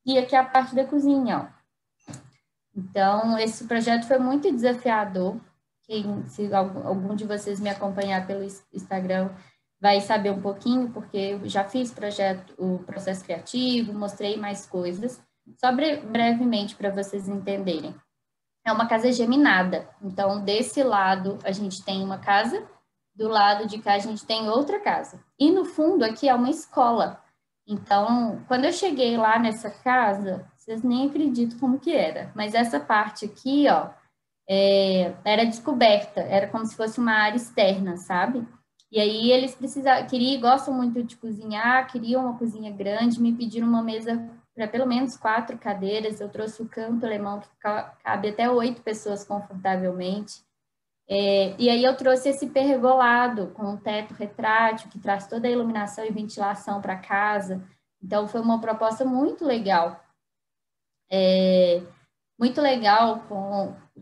E aqui a parte da cozinha, ó. Então, esse projeto foi muito desafiador. Se algum de vocês me acompanhar pelo Instagram, vai saber um pouquinho, porque eu já fiz o processo criativo, mostrei mais coisas. Só brevemente para vocês entenderem. É uma casa geminada. Então, desse lado, a gente tem uma casa, do lado de cá, a gente tem outra casa. E no fundo, aqui é uma escola. Então, quando eu cheguei lá nessa casa, vocês nem acreditam como que era. Mas essa parte aqui, ó, era descoberta, era como se fosse uma área externa, sabe? E aí eles gostam muito de cozinhar, queriam uma cozinha grande, me pediram uma mesa para pelo menos 4 cadeiras, eu trouxe o canto alemão, que cabe até 8 pessoas confortavelmente. E aí eu trouxe esse pergolado com um teto retrátil, que traz toda a iluminação e ventilação para casa. Então, foi uma proposta muito legal. Muito legal,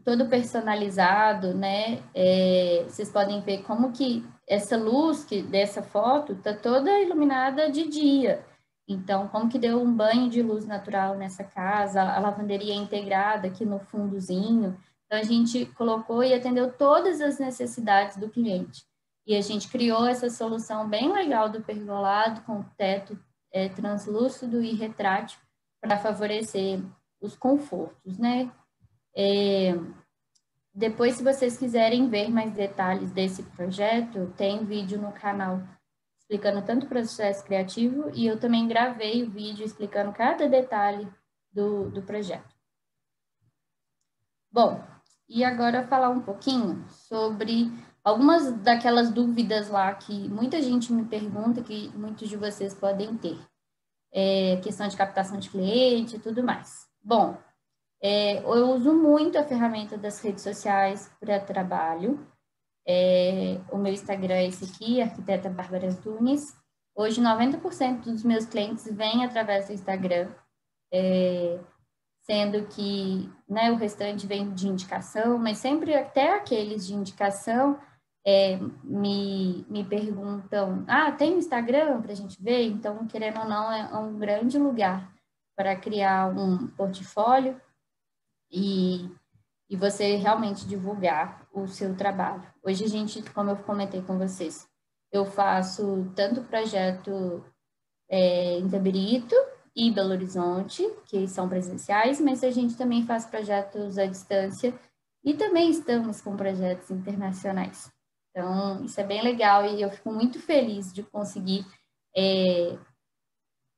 todo personalizado, né? Vocês podem ver como que essa luz dessa foto está toda iluminada de dia. Então, como que deu um banho de luz natural nessa casa, a lavanderia integrada aqui no fundozinho. Então, a gente colocou e atendeu todas as necessidades do cliente. E a gente criou essa solução bem legal do pergolado, com teto translúcido e retrátil, para favorecer os confortos, né? Depois, se vocês quiserem ver mais detalhes desse projeto, tem vídeo no canal explicando tanto o processo criativo e eu também gravei o vídeo explicando cada detalhe do projeto. Bom, e agora falar um pouquinho sobre algumas daquelas dúvidas lá que muita gente me pergunta, que muitos de vocês podem ter. Questão de captação de cliente e tudo mais. Bom, eu uso muito a ferramenta das redes sociais para trabalho. O meu Instagram é esse aqui, Arquiteta Bárbara Antunes. Hoje, 90% dos meus clientes vêm através do Instagram, sendo que, né, o restante vem de indicação, mas sempre até aqueles de indicação me perguntam, tem Instagram para a gente ver? Então, querendo ou não, é um grande lugar para criar um portfólio e você realmente divulgar o seu trabalho. Hoje a gente, como eu comentei com vocês, eu faço tanto projeto em Itabirito e Belo Horizonte, que são presenciais, mas a gente também faz projetos à distância e também estamos com projetos internacionais. Então, isso é bem legal e eu fico muito feliz de conseguir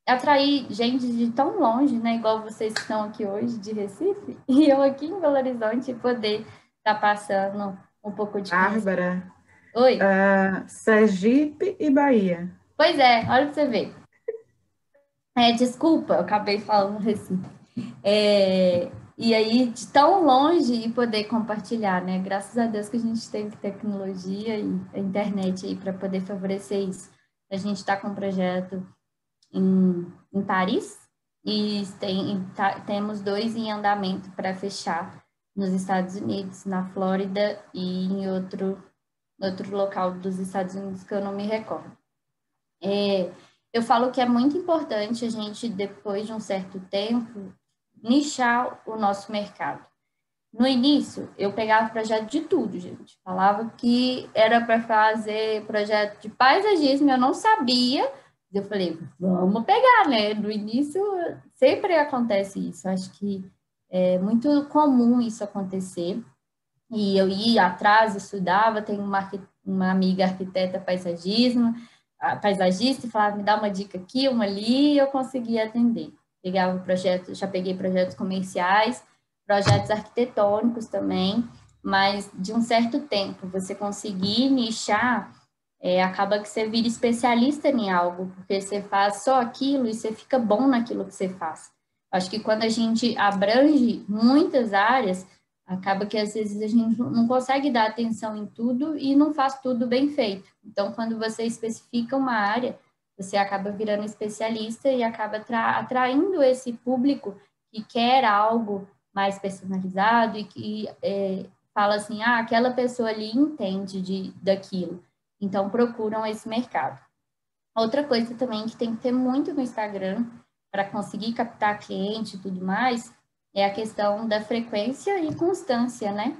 atrair gente de tão longe, né? Igual vocês que estão aqui hoje, de Recife, e eu aqui em Belo Horizonte poder estar passando um pouco de Bárbara, Oi? Sergipe e Bahia. Pois é, olha para você ver. Desculpa, eu acabei falando Recife. E aí, de tão longe e poder compartilhar, né? Graças a Deus que a gente tem tecnologia e a internet aí para poder favorecer isso. A gente está com um projeto em Paris e temos 2 em andamento para fechar nos Estados Unidos, na Flórida e em outro local dos Estados Unidos que eu não me recordo. Eu falo que é muito importante a gente, depois de um certo tempo, nichar o nosso mercado. No início, eu pegava projeto de tudo, gente. Falava que era para fazer projeto de paisagismo, eu não sabia. Eu falei, vamos pegar, né? No início, sempre acontece isso. Acho que é muito comum isso acontecer. E eu ia atrás, estudava, tenho uma amiga arquiteta paisagista, e falava, me dá uma dica aqui, uma ali, e eu conseguia atender. Pegava projetos, já peguei projetos comerciais, projetos arquitetônicos também, mas de um certo tempo, você conseguir nichar, acaba que você vira especialista em algo, porque você faz só aquilo e você fica bom naquilo que você faz. Acho que quando a gente abrange muitas áreas, acaba que às vezes a gente não consegue dar atenção em tudo e não faz tudo bem feito. Então, quando você especifica uma área, você acaba virando especialista e acaba atraindo esse público que quer algo mais personalizado e que fala assim, aquela pessoa ali entende daquilo. Então, procuram esse mercado. Outra coisa também que tem que ter muito no Instagram para conseguir captar cliente e tudo mais é a questão da frequência e constância, né?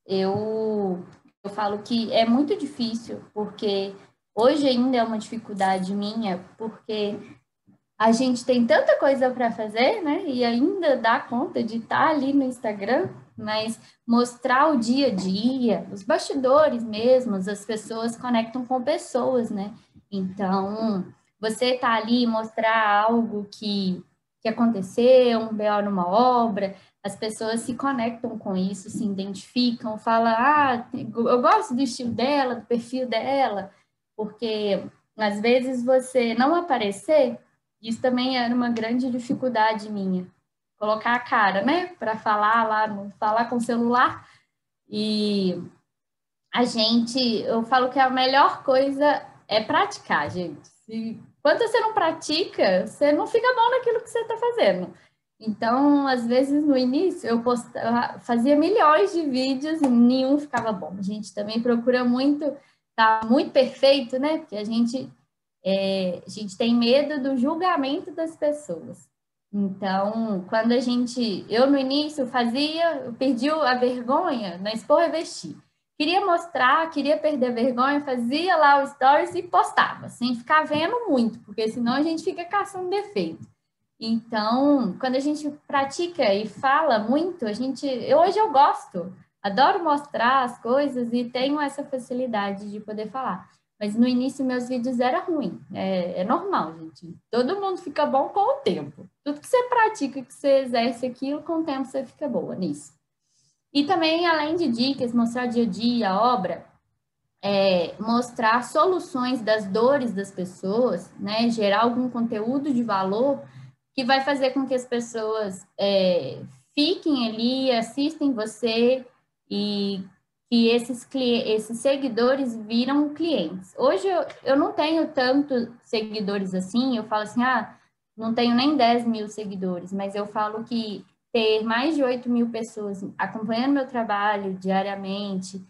Eu falo que é muito difícil, porque hoje ainda é uma dificuldade minha, porque a gente tem tanta coisa para fazer, né? E ainda dá conta de estar ali no Instagram, mas mostrar o dia a dia, os bastidores mesmo, as pessoas conectam com pessoas, né? Então, você tá ali e mostrar algo que aconteceu, um BO numa obra, as pessoas se conectam com isso, se identificam, falam, eu gosto do estilo dela, do perfil dela, porque às vezes você não aparecer, isso também era uma grande dificuldade minha. Colocar a cara, né? Para falar lá, falar com o celular. E eu falo que a melhor coisa é praticar, gente. Quando você não pratica, você não fica bom naquilo que você está fazendo. Então, às vezes, no início, eu fazia milhões de vídeos e nenhum ficava bom. A gente também procura muito, tá muito perfeito, né? Porque a gente tem medo do julgamento das pessoas. Então, quando eu no início eu perdi a vergonha na expor e vestir. Queria mostrar, queria perder a vergonha, fazia lá o stories e postava, sem ficar vendo muito, porque senão a gente fica caçando defeito. Então, quando a gente pratica e fala muito, hoje eu gosto, adoro mostrar as coisas e tenho essa facilidade de poder falar. Mas no início meus vídeos eram ruins, é normal, gente. Todo mundo fica bom com o tempo. Tudo que você pratica, que você exerce aquilo, com o tempo você fica boa nisso. E também, além de dicas, mostrar dia a dia, a obra, mostrar soluções das dores das pessoas, né? Gerar algum conteúdo de valor que vai fazer com que as pessoas fiquem ali, assistem você e que esses seguidores viram clientes. Hoje eu não tenho tanto seguidores assim, eu falo assim, não tenho nem 10 mil seguidores, mas eu falo que ter mais de 8 mil pessoas acompanhando meu trabalho diariamente,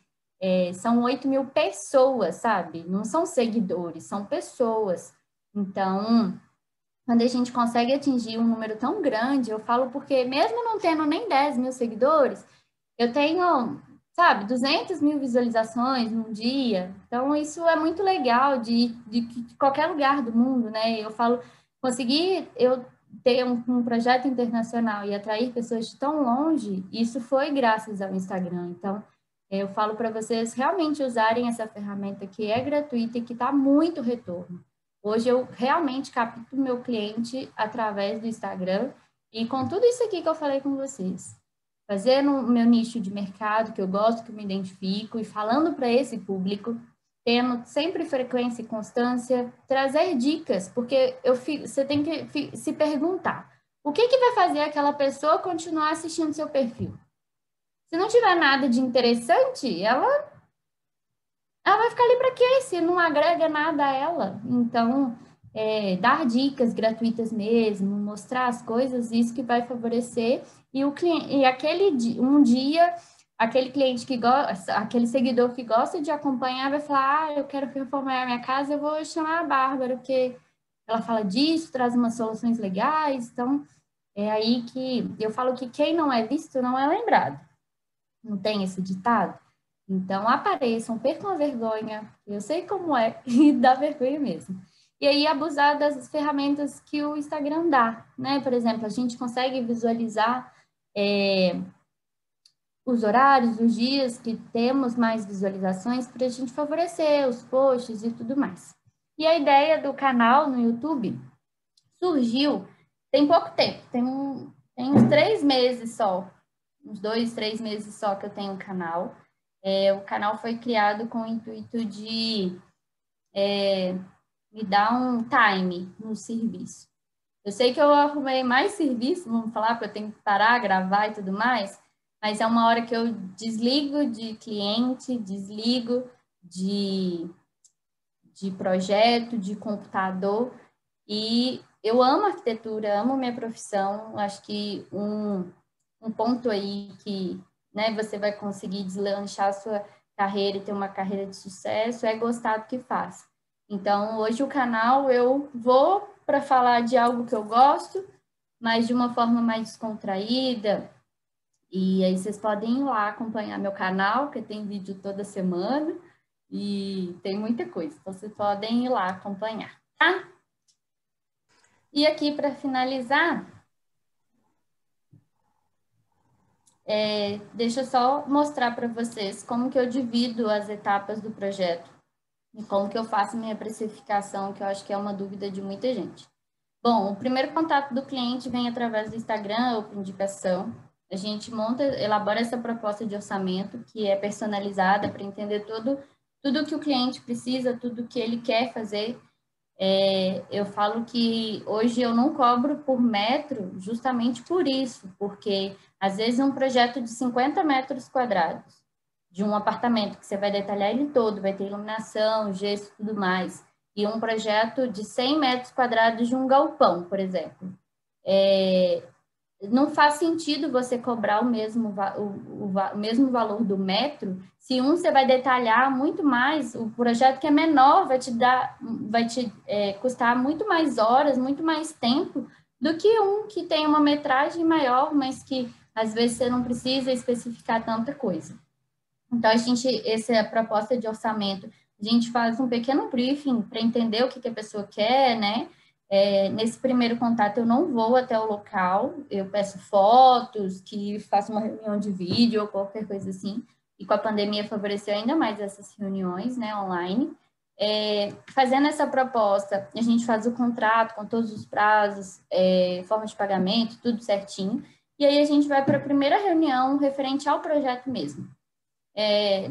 são 8 mil pessoas, sabe? Não são seguidores, são pessoas. Então, quando a gente consegue atingir um número tão grande, eu falo porque mesmo não tendo nem 10 mil seguidores, eu tenho, sabe, 200 mil visualizações num dia. Então, isso é muito legal de qualquer lugar do mundo, né? Eu falo, conseguir eu ter um projeto internacional e atrair pessoas de tão longe, isso foi graças ao Instagram. Então, eu falo para vocês realmente usarem essa ferramenta que é gratuita e que está muito retorno. Hoje eu realmente capto o meu cliente através do Instagram e com tudo isso aqui que eu falei com vocês. Fazendo o meu nicho de mercado, que eu gosto, que eu me identifico, e falando para esse público, tendo sempre frequência e constância, trazer dicas, porque você tem que se perguntar, o que vai fazer aquela pessoa continuar assistindo seu perfil? Se não tiver nada de interessante, ela vai ficar ali para quê? Se não agrega nada a ela. Então, dar dicas gratuitas mesmo, mostrar as coisas, isso que vai favorecer. E o cliente, um dia, aquele cliente que gosta, aquele seguidor que gosta de acompanhar, vai falar: eu quero reformar a minha casa, eu vou chamar a Bárbara, porque ela fala disso, traz umas soluções legais. Então, é aí que eu falo que quem não é visto não é lembrado. Não tem esse ditado? Então, apareçam, percam a vergonha, eu sei como é, e dá vergonha mesmo. E aí, abusar das ferramentas que o Instagram dá, né? Por exemplo, a gente consegue visualizar os horários, os dias que temos mais visualizações para a gente favorecer os posts e tudo mais. E a ideia do canal no YouTube surgiu tem pouco tempo, tem uns 3 meses só, uns 2, 3 meses só que eu tenho um canal. O canal foi criado com o intuito de me dar um time no serviço. Eu sei que eu arrumei mais serviço, vamos falar, porque eu tenho que parar, gravar e tudo mais, mas é uma hora que eu desligo de cliente, desligo de projeto, de computador, e eu amo arquitetura, amo minha profissão, acho que um ponto aí que, né, você vai conseguir deslanchar a sua carreira e ter uma carreira de sucesso é gostar do que faz. Então, hoje o canal eu vou para falar de algo que eu gosto, mas de uma forma mais descontraída. E aí vocês podem ir lá acompanhar meu canal, que tem vídeo toda semana e tem muita coisa. Então, vocês podem ir lá acompanhar, tá? E aqui, para finalizar, deixa eu só mostrar para vocês como que eu divido as etapas do projeto e como que eu faço minha precificação, que eu acho que é uma dúvida de muita gente. Bom, o primeiro contato do cliente vem através do Instagram ou por indicação. A gente elabora essa proposta de orçamento, que é personalizada para entender tudo que o cliente precisa, tudo que ele quer fazer. Eu falo que hoje eu não cobro por metro justamente por isso, porque às vezes um projeto de 50 metros quadrados de um apartamento, que você vai detalhar ele todo, vai ter iluminação, gesso e tudo mais, e um projeto de 100 metros quadrados de um galpão, por exemplo. não faz sentido você cobrar o mesmo valor do metro, se você vai detalhar muito mais, o projeto que é menor vai te custar muito mais horas, muito mais tempo, do que um que tem uma metragem maior, mas que às vezes você não precisa especificar tanta coisa. Então, essa proposta de orçamento, a gente faz um pequeno briefing para entender o que a pessoa quer, né? Nesse primeiro contato, eu não vou até o local, eu peço fotos, que faço uma reunião de vídeo ou qualquer coisa assim, e com a pandemia favoreceu ainda mais essas reuniões, né, online. Fazendo essa proposta, a gente faz o contrato com todos os prazos, forma de pagamento, tudo certinho, e aí a gente vai para a primeira reunião referente ao projeto mesmo.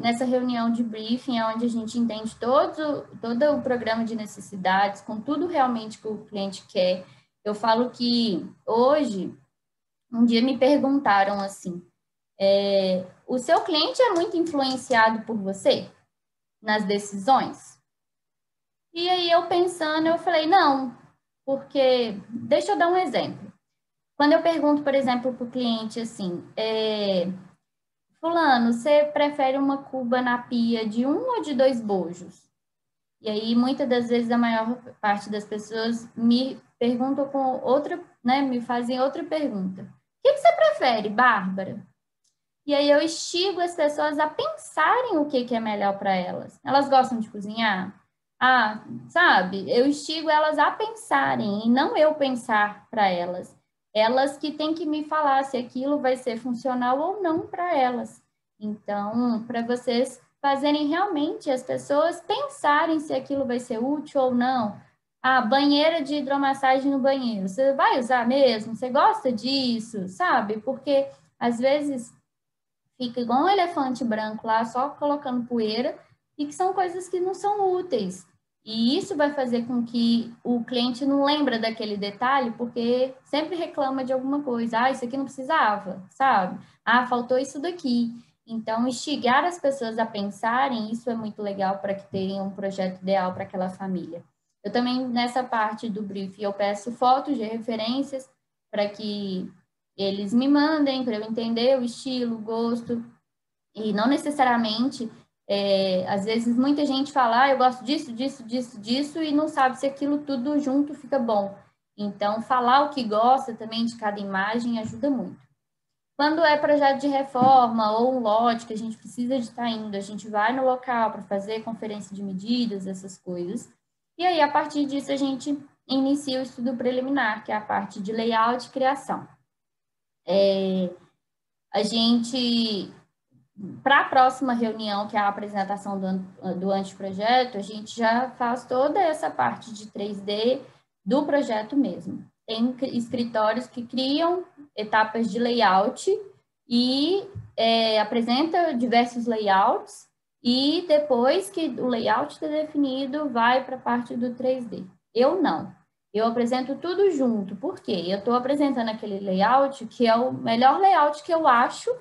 Nessa reunião de briefing, onde a gente entende todo o programa de necessidades, com tudo realmente que o cliente quer. Eu falo que hoje, um dia me perguntaram assim, o seu cliente é muito influenciado por você nas decisões? E aí eu pensando, eu falei, não, porque, deixa eu dar um exemplo. Quando eu pergunto, por exemplo, para o cliente assim, fulano, você prefere uma cuba na pia de 1 ou de 2 bojos? E aí, muitas das vezes, a maior parte das pessoas me perguntam com outra, né, me fazem outra pergunta. O que você prefere, Bárbara? E aí eu instigo as pessoas a pensarem o que é melhor para elas. Elas gostam de cozinhar? Ah, sabe? Eu instigo elas a pensarem e não eu pensar para elas. Elas que têm que me falar se aquilo vai ser funcional ou não para elas. Então, para vocês fazerem realmente as pessoas pensarem se aquilo vai ser útil ou não. Ah, banheira de hidromassagem no banheiro. Você vai usar mesmo? Você gosta disso? Sabe? Porque às vezes fica igual um elefante branco lá, só colocando poeira, e que são coisas que não são úteis. E isso vai fazer com que o cliente não lembra daquele detalhe, porque sempre reclama de alguma coisa. Ah, isso aqui não precisava, sabe? Ah, faltou isso daqui. Então, instigar as pessoas a pensarem, isso é muito legal para que tenham um projeto ideal para aquela família. Eu também, nessa parte do brief, eu peço fotos de referências para que eles me mandem para eu entender o estilo, o gosto, e não necessariamente, às vezes muita gente fala, eu gosto disso, disso, disso, disso, e não sabe se aquilo tudo junto fica bom. Então, falar o que gosta também de cada imagem ajuda muito. Quando é projeto de reforma ou um lote que a gente precisa de estar indo, a gente vai no local para fazer conferência de medidas, essas coisas. E aí, a partir disso, a gente inicia o estudo preliminar, que é a parte de layout e criação. A gente, para a próxima reunião, que é a apresentação do anteprojeto, a gente já faz toda essa parte de 3D do projeto mesmo. Tem escritórios que criam etapas de layout e apresenta diversos layouts, e depois que o layout está definido, vai para a parte do 3D. Eu não. Eu apresento tudo junto. Por quê? Eu estou apresentando aquele layout que é o melhor layout que eu acho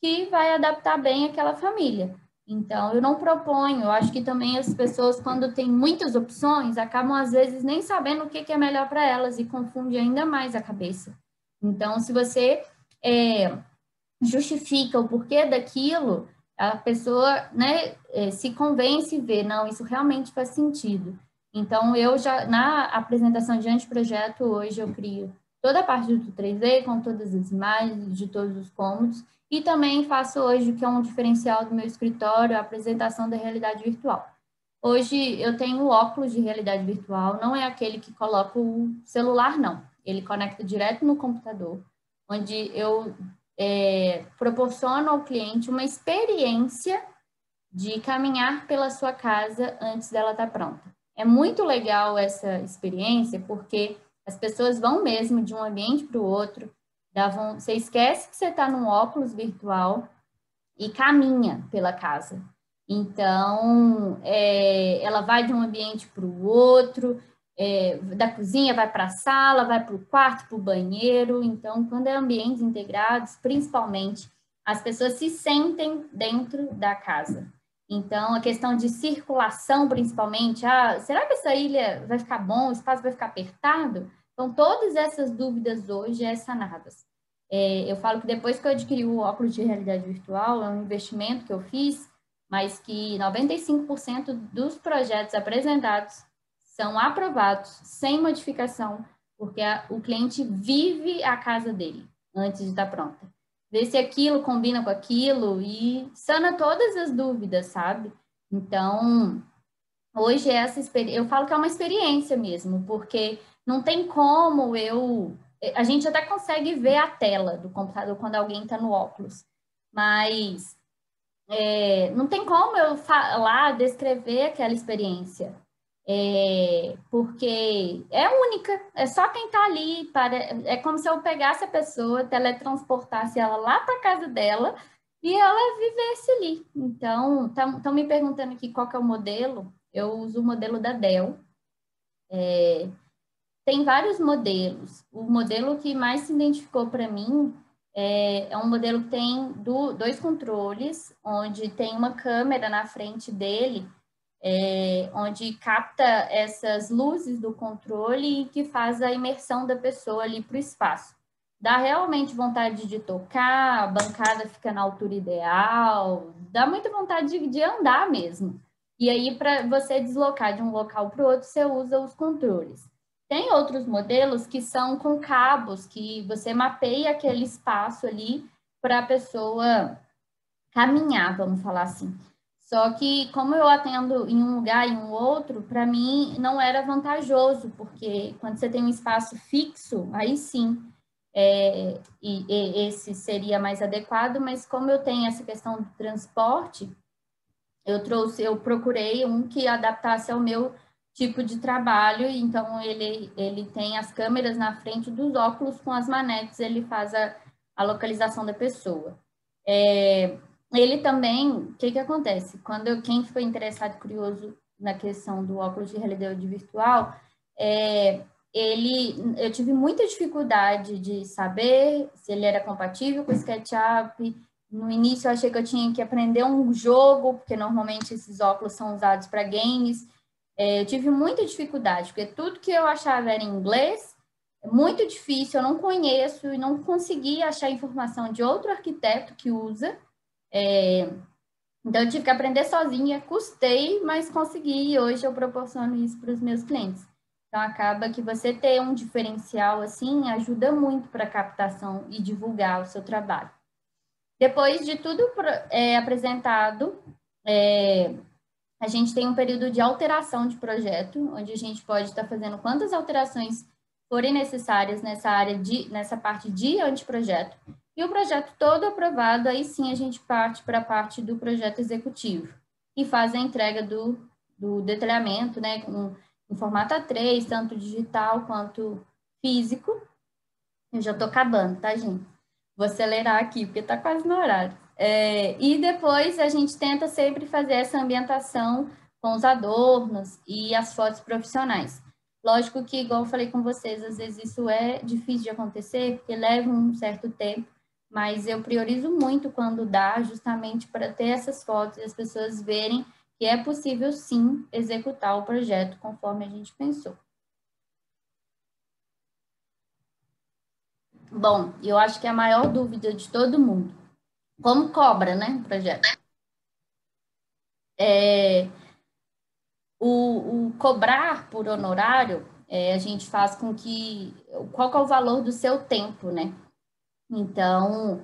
que vai adaptar bem aquela família. Então, eu não proponho. Eu acho que também as pessoas, quando têm muitas opções, acabam, às vezes, nem sabendo o que é melhor para elas e confunde ainda mais a cabeça. Então, se você justifica o porquê daquilo, a pessoa, né, se convence e vê, não, isso realmente faz sentido. Então, eu já, na apresentação de anteprojeto, hoje eu crio toda a parte do 3D, com todas as imagens de todos os cômodos, e também faço hoje, que é um diferencial do meu escritório, a apresentação da realidade virtual. Hoje eu tenho óculos de realidade virtual, não é aquele que coloca o celular, não. Ele conecta direto no computador, onde eu proporciono ao cliente uma experiência de caminhar pela sua casa antes dela estar pronta. É muito legal essa experiência, porque as pessoas vão mesmo de um ambiente para o outro, você esquece que você está num óculos virtual e caminha pela casa. Então, ela vai de um ambiente para o outro, da cozinha vai para a sala, vai para o quarto, para o banheiro. Então, quando é ambientes integrados, principalmente, as pessoas se sentem dentro da casa. Então, a questão de circulação, principalmente, será que essa ilha vai ficar bom, o espaço vai ficar apertado? Então, todas essas dúvidas hoje sanadas. Eu falo que depois que eu adquiri o óculos de realidade virtual, é um investimento que eu fiz, mas que 95% dos projetos apresentados são aprovados sem modificação, porque o cliente vive a casa dele antes de estar pronta. Vê se aquilo combina com aquilo e sana todas as dúvidas, sabe? Então, hoje eu falo que é uma experiência mesmo, porque não tem como a gente até consegue ver a tela do computador quando alguém está no óculos, mas não tem como eu falar, descrever aquela experiência, porque é única, é só quem está ali, é como se eu pegasse a pessoa, teletransportasse ela lá para casa dela e ela vivesse ali. Então, estão me perguntando aqui qual que é o modelo. Eu uso o modelo da Dell. Tem vários modelos. O modelo que mais se identificou para mim é um modelo que tem dois controles, onde tem uma câmera na frente dele, onde capta essas luzes do controle e que faz a imersão da pessoa ali para o espaço. Dá realmente vontade de tocar, a bancada fica na altura ideal, dá muita vontade de andar mesmo. E aí, para você deslocar de um local para o outro, você usa os controles. Tem outros modelos que são com cabos, que você mapeia aquele espaço ali para a pessoa caminhar, vamos falar assim. Só que, como eu atendo em um lugar e em um outro, para mim não era vantajoso, porque quando você tem um espaço fixo, aí sim, esse seria mais adequado, mas como eu tenho essa questão do transporte, eu procurei um que adaptasse ao meu tipo de trabalho, então ele tem as câmeras na frente dos óculos com as manetes, ele faz a localização da pessoa. Ele também, o que acontece? Quem foi interessado e curioso na questão do óculos de realidade virtual, eu tive muita dificuldade de saber se ele era compatível com o SketchUp. No início eu achei que eu tinha que aprender um jogo, porque normalmente esses óculos são usados para games. Eu tive muita dificuldade, porque tudo que eu achava era em inglês, é muito difícil, eu não conheço e não consegui achar informação de outro arquiteto que usa. Então, eu tive que aprender sozinha, custei, mas consegui, e hoje eu proporciono isso para os meus clientes. Então, acaba que você ter um diferencial assim ajuda muito para a captação e divulgar o seu trabalho. Depois de tudo apresentado, a gente tem um período de alteração de projeto, onde a gente pode estar fazendo quantas alterações forem necessárias nessa parte de anteprojeto. E o projeto todo aprovado, aí sim a gente parte para a parte do projeto executivo e faz a entrega do detalhamento, né, em formato A3, tanto digital quanto físico. Eu já estou acabando, tá, gente? Vou acelerar aqui, porque está quase no horário. E depois a gente tenta sempre fazer essa ambientação com os adornos e as fotos profissionais. Lógico que, igual eu falei com vocês, às vezes isso é difícil de acontecer, porque leva um certo tempo, mas eu priorizo muito quando dá, justamente para ter essas fotos e as pessoas verem que é possível, sim, executar o projeto conforme a gente pensou. Bom, eu acho que é a maior dúvida de todo mundo. Como cobra, né, o projeto? O cobrar por honorário, a gente faz com que... Qual que é o valor do seu tempo, né? Então,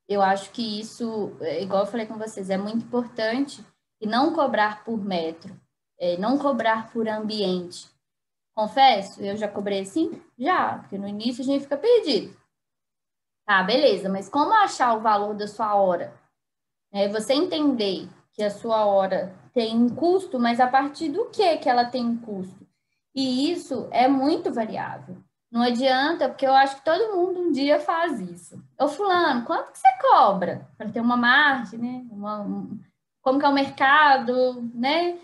eu acho que isso, igual eu falei com vocês, é muito importante. E não cobrar por metro, não cobrar por ambiente. Confesso, eu já cobrei assim? Já, porque no início a gente fica perdido. Tá, beleza, mas como achar o valor da sua hora? Você entender que a sua hora tem um custo, mas a partir do que ela tem um custo? E isso é muito variável. Não adianta, porque eu acho que todo mundo um dia faz isso. Ô, fulano, quanto que você cobra? Para ter uma margem, né? Como que é o mercado, né?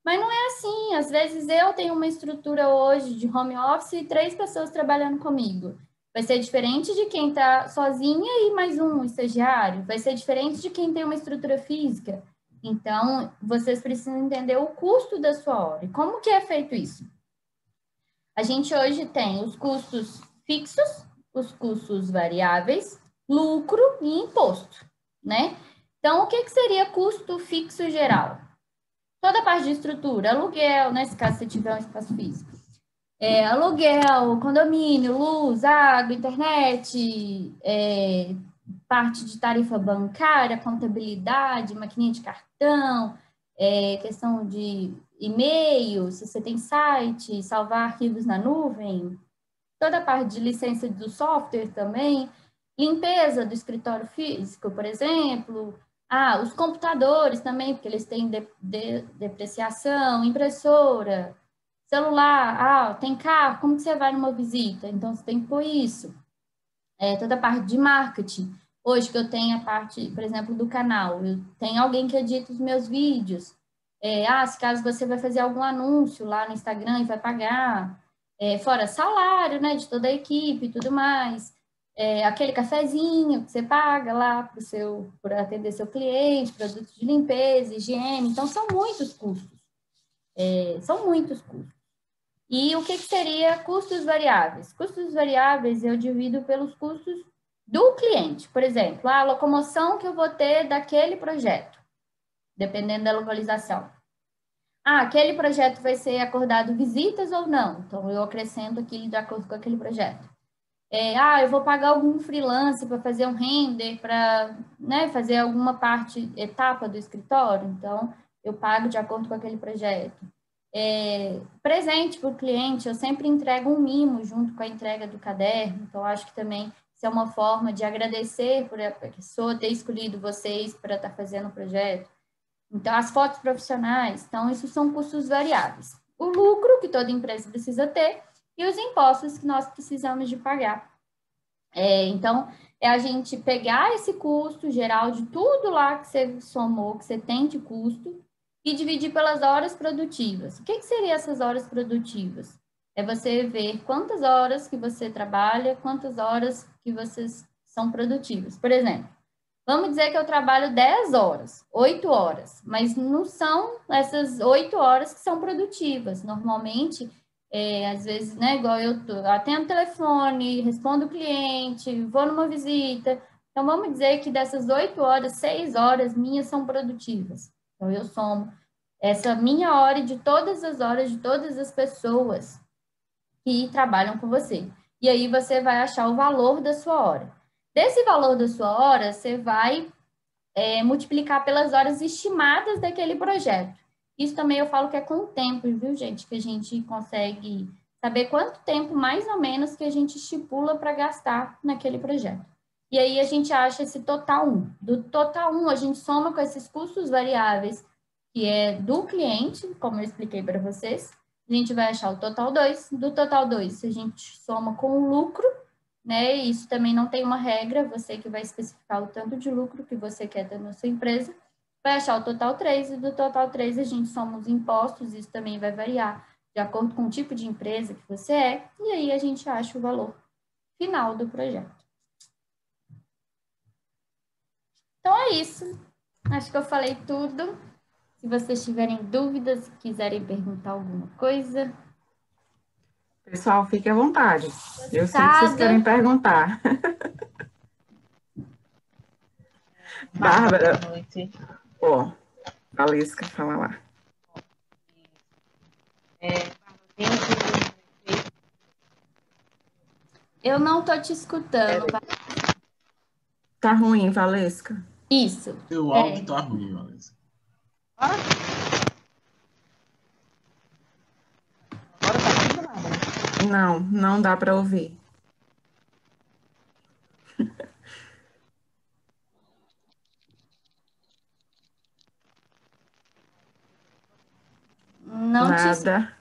Mas não é assim. Às vezes eu tenho uma estrutura hoje de home office e 3 pessoas trabalhando comigo. Vai ser diferente de quem está sozinha e mais um estagiário. Vai ser diferente de quem tem uma estrutura física. Então, vocês precisam entender o custo da sua hora. E como que é feito isso? A gente hoje tem os custos fixos, os custos variáveis, lucro e imposto, né? Então, o que seria custo fixo geral? Toda a parte de estrutura, aluguel, nesse caso, se tiver um espaço físico. Aluguel, condomínio, luz, água, internet, parte de tarifa bancária, contabilidade, maquininha de cartão, questão de e-mail, se você tem site, salvar arquivos na nuvem, toda a parte de licença do software também, limpeza do escritório físico, por exemplo, os computadores também, porque eles têm depreciação, impressora, celular, tem carro, como que você vai numa visita? Então, você tem que pôr isso. Toda a parte de marketing. Hoje que eu tenho a parte, por exemplo, do canal, eu tenho alguém que edita os meus vídeos. Se caso você vai fazer algum anúncio lá no Instagram e vai pagar, fora salário, né, de toda a equipe e tudo mais. Aquele cafezinho que você paga lá por atender seu cliente, produtos de limpeza, higiene. Então, são muitos custos. São muitos custos. E o que seria custos variáveis? Custos variáveis eu divido pelos custos do cliente. Por exemplo, a locomoção que eu vou ter daquele projeto, dependendo da localização. Aquele projeto vai ser acordado visitas ou não? Então, eu acrescento aquilo de acordo com aquele projeto. Eu vou pagar algum freelance para fazer um render, para, né, fazer alguma etapa do escritório. Então, eu pago de acordo com aquele projeto. Presente para o cliente, eu sempre entrego um mimo junto com a entrega do caderno, então acho que também isso é uma forma de agradecer por a pessoa ter escolhido vocês para estar fazendo o projeto. Então, as fotos profissionais, então isso são custos variáveis. O lucro que toda empresa precisa ter e os impostos que nós precisamos de pagar. Então, a gente pegar esse custo geral de tudo lá que você somou, que você tem de custo, e dividir pelas horas produtivas. O que seriam essas horas produtivas? É você ver quantas horas que você trabalha, quantas horas que vocês são produtivas. Por exemplo, vamos dizer que eu trabalho 10 horas, 8 horas, mas não são essas 8 horas que são produtivas. Normalmente, às vezes, né, igual atendo o telefone, respondo o cliente, vou numa visita. Então, vamos dizer que dessas 8 horas, 6 horas minhas são produtivas. Então, eu somo essa minha hora e de todas as horas de todas as pessoas que trabalham com você. E aí você vai achar o valor da sua hora. Desse valor da sua hora, você vai multiplicar pelas horas estimadas daquele projeto. Isso também eu falo que é com o tempo, viu, gente? Que a gente consegue saber quanto tempo, mais ou menos, que a gente estipula para gastar naquele projeto. E aí a gente acha esse total 1. Do total 1, a gente soma com esses custos variáveis, que é do cliente, como eu expliquei para vocês. A gente vai achar o total 2. Do total 2, a gente soma com o lucro, né? Isso também não tem uma regra, você que vai especificar o tanto de lucro que você quer ter na sua empresa, vai achar o total 3, e do total 3 a gente soma os impostos, isso também vai variar de acordo com o tipo de empresa que você é, e aí a gente acha o valor final do projeto. Então é isso, acho que eu falei tudo. Se vocês tiverem dúvidas, quiserem perguntar alguma coisa. Pessoal, fique à vontade. Eu sei que vocês querem perguntar. Bárbara. Boa noite. Valesca, fala lá. Eu não estou te escutando. Tá ruim, Valesca? Isso. Seu áudio tá ruim, Valesca. Agora tá ouvindo nada? Não dá para ouvir. Não Nada.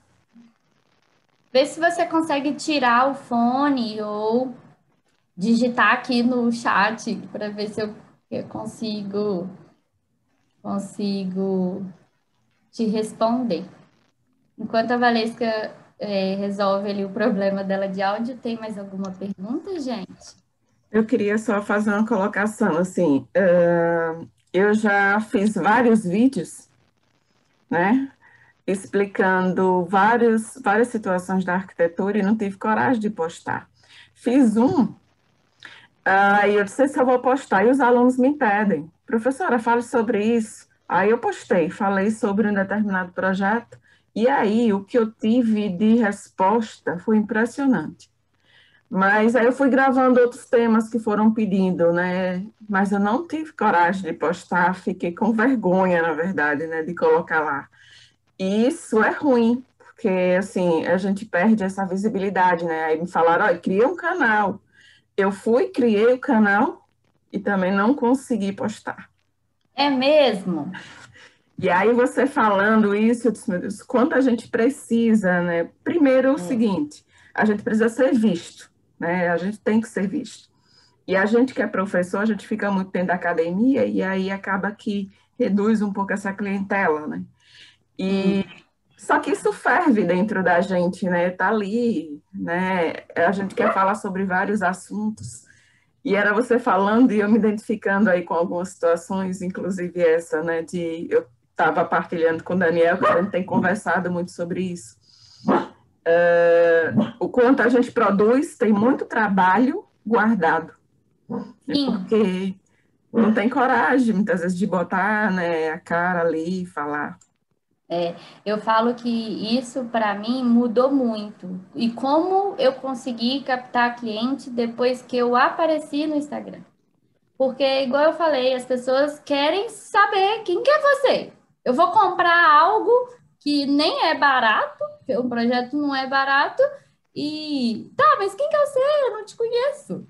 Vê se você consegue tirar o fone ou digitar aqui no chat para ver se eu consigo te responder. Enquanto a Valesca resolve ali o problema dela de áudio, tem mais alguma pergunta, gente? Eu queria só fazer uma colocação, assim, eu já fiz vários vídeos, né, explicando várias situações da arquitetura e não tive coragem de postar. Fiz um Aí eu disse se eu vou postar, e os alunos me pedem, professora, fale sobre isso. Aí eu postei, falei sobre um determinado projeto, e aí o que eu tive de resposta foi impressionante. Mas aí eu fui gravando outros temas que foram pedindo, né? Mas eu não tive coragem de postar, fiquei com vergonha, na verdade, né, de colocar lá. E isso é ruim, porque assim, a gente perde essa visibilidade, né? Aí me falaram, olha, cria um canal. Eu fui, criei o canal e também não consegui postar. É mesmo? E aí você falando isso, eu disse, meu Deus, quanto a gente precisa, né? Primeiro o seguinte, a gente precisa ser visto, né? A gente tem que ser visto. E a gente que é professor, a gente fica muito dentro da academia e aí acaba que reduz um pouco essa clientela, né? Sim. E só que isso ferve dentro da gente, né? Tá ali, né? A gente quer falar sobre vários assuntos. E era você falando e eu me identificando aí com algumas situações, inclusive essa, né? De eu estava partilhando com o Daniel, que a gente tem conversado muito sobre isso. O quanto a gente produz, tem muito trabalho guardado. Né? Sim. Porque não tem coragem, muitas vezes, de botar, né, a cara ali e falar. Eu falo que isso para mim mudou muito. E como eu consegui captar cliente depois que eu apareci no Instagram. Porque, igual eu falei, as pessoas querem saber quem que é você. Eu vou comprar algo que nem é barato, porque o projeto não é barato, e tá, mas quem que é você? Eu não te conheço,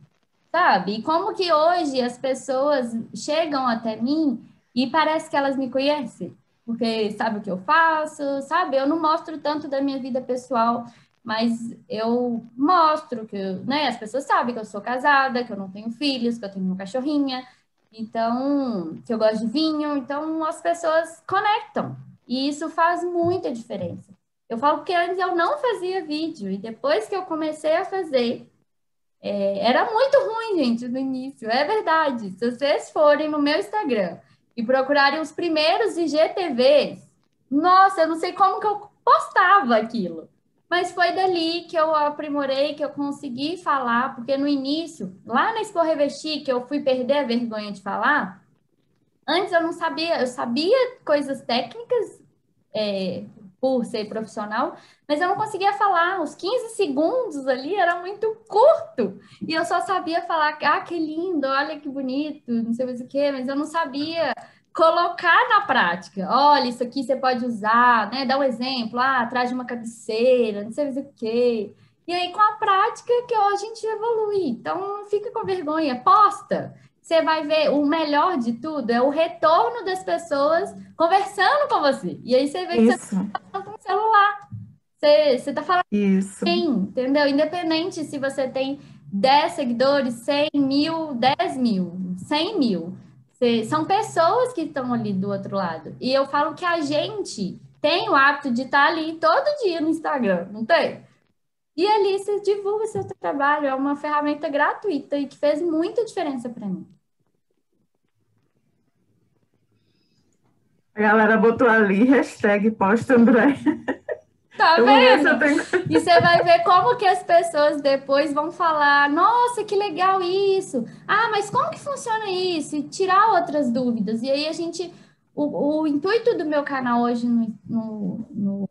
sabe? E como que hoje as pessoas chegam até mim e parece que elas me conhecem, porque sabe o que eu faço, sabe? Eu não mostro tanto da minha vida pessoal, mas eu mostro que, né, as pessoas sabem que eu sou casada, que eu não tenho filhos, que eu tenho uma cachorrinha, então, que eu gosto de vinho, então as pessoas conectam. E isso faz muita diferença. Eu falo que antes eu não fazia vídeo, e depois que eu comecei a fazer, era muito ruim, gente, no início, é verdade. Se vocês forem no meu Instagram e procurarem os primeiros IGTVs, nossa, eu não sei como que eu postava aquilo. Mas foi dali que eu aprimorei, que eu consegui falar, porque no início, lá na Expo Revestir, que eu fui perder a vergonha de falar, antes eu não sabia, eu sabia coisas técnicas, por ser profissional, mas eu não conseguia falar. Os 15 segundos ali era muito curto. E eu só sabia falar, ah, que lindo, olha que bonito, não sei mais o quê, mas eu não sabia colocar na prática. Olha, isso aqui você pode usar, né? Dá um exemplo, ah, atrás de uma cabeceira, não sei mais o quê. E aí, com a prática, que a gente evolui. Então, não fica com vergonha, posta. Você vai ver, o melhor de tudo é o retorno das pessoas conversando com você. E aí você vê que você Isso, tá com o celular. Você tá falando isso. bem, entendeu? Independente se você tem 10 seguidores, 100 mil, 10 mil, 100 mil. São pessoas que estão ali do outro lado. E eu falo que a gente tem o hábito de estar ali todo dia no Instagram, não tem? E ali você divulga seu trabalho. É uma ferramenta gratuita e que fez muita diferença para mim. A galera botou ali, hashtag posta André. Tá Eu vou ver se vendo? eu tenho... E você vai ver como que as pessoas depois vão falar, nossa, que legal isso. Ah, mas como que funciona isso? E tirar outras dúvidas. E aí a gente, o intuito do meu canal hoje no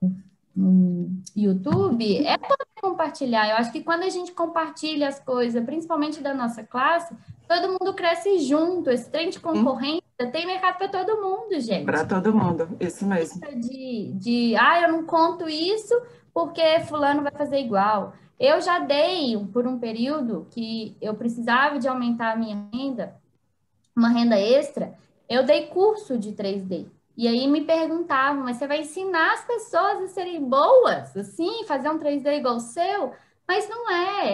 YouTube é poder compartilhar. Eu acho que quando a gente compartilha as coisas, principalmente da nossa classe, todo mundo cresce junto. Esse trem de concorrência tem mercado para todo mundo, gente. Para todo mundo, isso mesmo. Eu não conto isso porque fulano vai fazer igual. Eu já dei por um período que eu precisava de aumentar a minha renda, uma renda extra, eu dei curso de 3D. E aí me perguntavam, mas você vai ensinar as pessoas a serem boas, assim, fazer um 3D igual o seu? Mas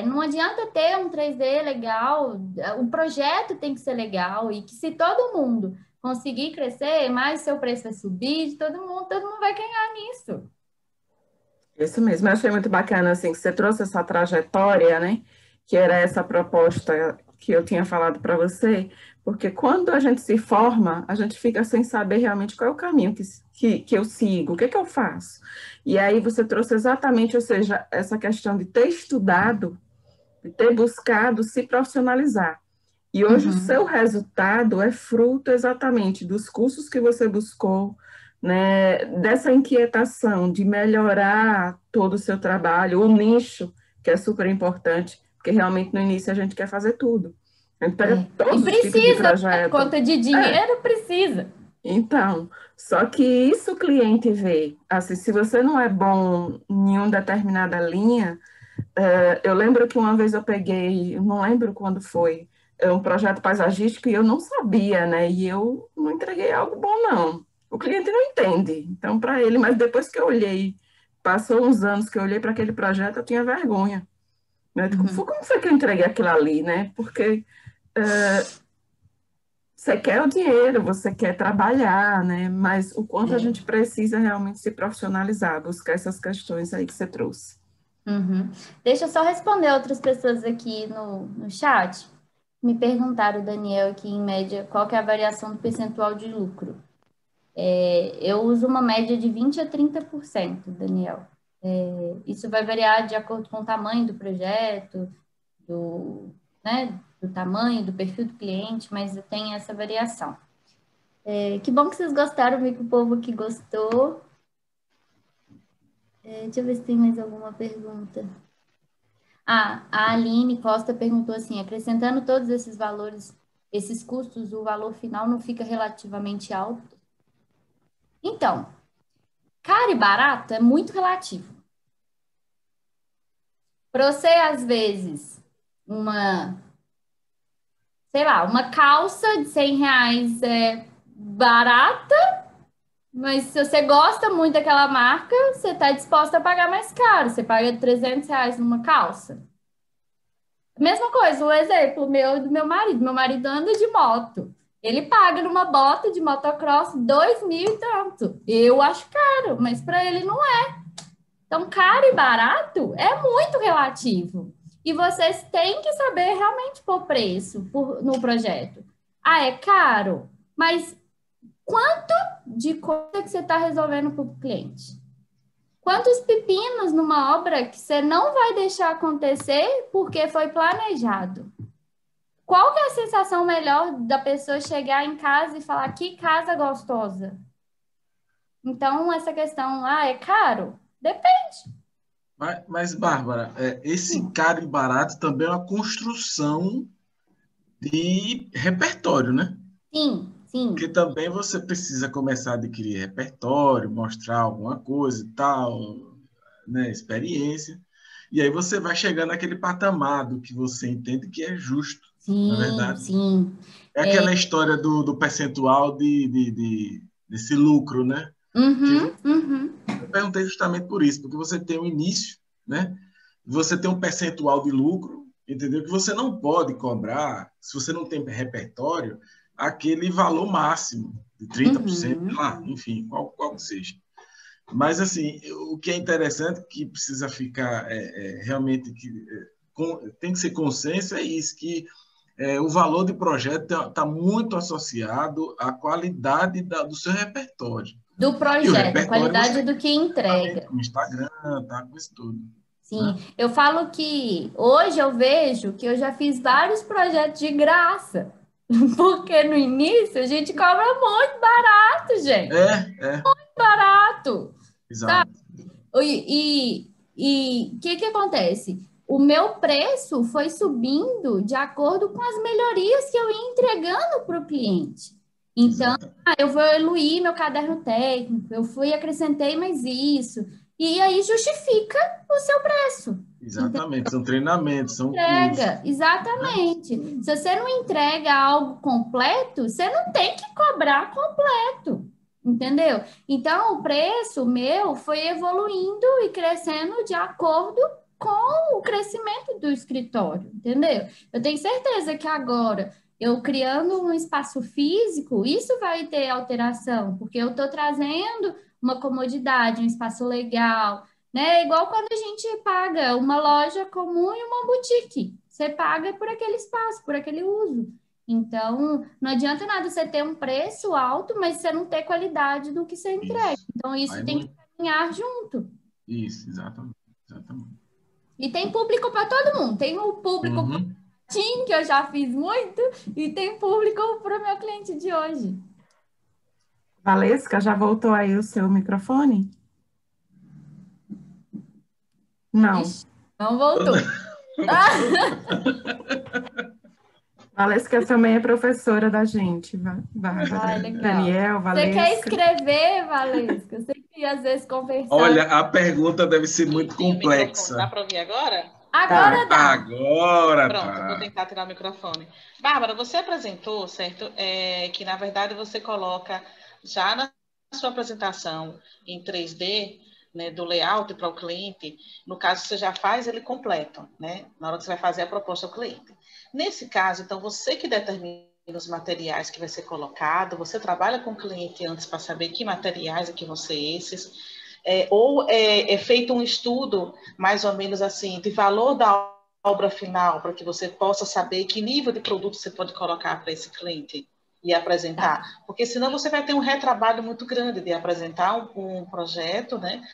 não adianta ter um 3D legal, o projeto tem que ser legal e que se todo mundo conseguir crescer, mais seu preço vai subir, todo mundo vai ganhar nisso. Isso mesmo, eu achei muito bacana, assim, que você trouxe essa trajetória, né, que era essa proposta que eu tinha falado para você, porque quando a gente se forma, a gente fica sem saber realmente qual é o caminho que eu sigo, o que eu faço. E aí você trouxe exatamente, ou seja, essa questão de ter estudado, de ter buscado se profissionalizar. E hoje o seu resultado é fruto exatamente dos cursos que você buscou, né, dessa inquietação de melhorar todo o seu trabalho, o nicho, que é super importante, porque realmente no início a gente quer fazer tudo. A gente pega E todos os tipos de precisa, né? projeto. Conta de dinheiro, precisa. Então, só que isso o cliente vê. Assim, se você não é bom em uma determinada linha, eu lembro que uma vez eu peguei, eu não lembro quando foi, um projeto paisagístico e eu não sabia, né? E eu não entreguei algo bom, não. O cliente não entende. Então, para ele, mas depois que eu olhei, passou uns anos que eu olhei para aquele projeto, eu tinha vergonha. Né? Como foi que eu entreguei aquilo ali, né? Porque você quer o dinheiro, você quer trabalhar, né? Mas o quanto a gente precisa realmente se profissionalizar, buscar essas questões aí que você trouxe. Deixa eu só responder outras pessoas aqui no chat. Me perguntaram, Daniel, aqui em média, qual que é a variação do percentual de lucro. Eu uso uma média de 20 a 30%, Daniel. Isso vai variar de acordo com o tamanho do projeto, do tamanho, do perfil do cliente, mas tem essa variação. Que bom que vocês gostaram, vi que o povo aqui gostou. Deixa eu ver se tem mais alguma pergunta. A Aline Costa perguntou assim, acrescentando todos esses valores, esses custos, o valor final não fica relativamente alto? Então, caro e barato é muito relativo. Para você, às vezes, sei lá, uma calça de 100 reais é barata, mas se você gosta muito daquela marca, você está disposta a pagar mais caro. Você paga 300 reais numa calça. Mesma coisa, um exemplo meu e do meu marido. Meu marido anda de moto. Ele paga numa bota de motocross 2.000 e tanto. Eu acho caro, mas para ele não é. Então, caro e barato é muito relativo. E vocês têm que saber realmente pôr preço no projeto. Ah, é caro, mas quanto de coisa que você está resolvendo para o cliente? Quantos pepinos numa obra que você não vai deixar acontecer porque foi planejado? Qual que é a sensação melhor da pessoa chegar em casa e falar que casa gostosa? Então, essa questão, é caro? Depende. Mas Bárbara, esse caro e barato também é uma construção de repertório, né? Sim, Porque sim. também você precisa começar a adquirir repertório, mostrar alguma coisa e tal, né? Experiência. E aí você vai chegando naquele patamar do que você entende que é justo, na Sim, verdade. sim. É aquela história do percentual desse lucro, né? Que eu perguntei justamente por isso, porque você tem um início, né? Você tem um percentual de lucro, entendeu? Que você não pode cobrar, se você não tem repertório, aquele valor máximo de 30%, lá, enfim, qual que seja. Mas, assim, o que é interessante, que precisa ficar realmente, tem que ser consenso, é isso, que o valor de projeto está muito associado à qualidade do seu repertório. Do E o projeto, a repertório qualidade você do que entrega. com o Instagram, tá, com isso tudo. Sim, Né? eu falo que hoje eu vejo que eu já fiz vários projetos de graça. Porque no início a gente cobra muito barato, gente. Barato. Exato. E o que acontece? O meu preço foi subindo de acordo com as melhorias que eu ia entregando para o cliente. Então, eu vou evoluir meu caderno técnico, eu fui e acrescentei mais isso. E aí justifica o seu preço. Exatamente, são treinamentos, são cursos. Entrega, exatamente. Se você não entrega algo completo, você não tem que cobrar completo, entendeu? Então, o preço meu foi evoluindo e crescendo de acordo com o crescimento do escritório, entendeu? Eu tenho certeza que agora, eu criando um espaço físico, isso vai ter alteração, porque eu estou trazendo uma comodidade, um espaço legal, né? Igual quando a gente paga uma loja comum e uma boutique. Você paga por aquele espaço, por aquele uso. Então, não adianta nada você ter um preço alto, mas você não ter qualidade do que você entrega. Isso. Então, isso Aí tem não... que caminhar junto. Isso, exatamente. E tem público para todo mundo. Tem o público marketing, que eu já fiz muito, e tem público para o meu cliente de hoje. Valesca, já voltou aí o seu microfone? Não. Ixi, não voltou. Valesca também é professora da gente, Bárbara. Legal. Daniel, Valesca. Você quer escrever, Valesca? Você que às vezes conversar. Olha, a pergunta deve ser muito complexa. Dá para ouvir agora? Agora dá. Agora Pronto, tá. vou tentar tirar o microfone. Bárbara, você apresentou, certo? Que na verdade você coloca já na sua apresentação em 3D, né, do layout para o cliente, no caso você já faz ele completo, né? Na hora que você vai fazer a proposta ao cliente. Nesse caso, então, você que determina os materiais que vai ser colocado, você trabalha com o cliente antes para saber que materiais é que vão ser esses, ou é feito um estudo, mais ou menos assim, de valor da obra final, para que você possa saber que nível de produto você pode colocar para esse cliente e apresentar. Porque senão você vai ter um retrabalho muito grande de apresentar um projeto, né,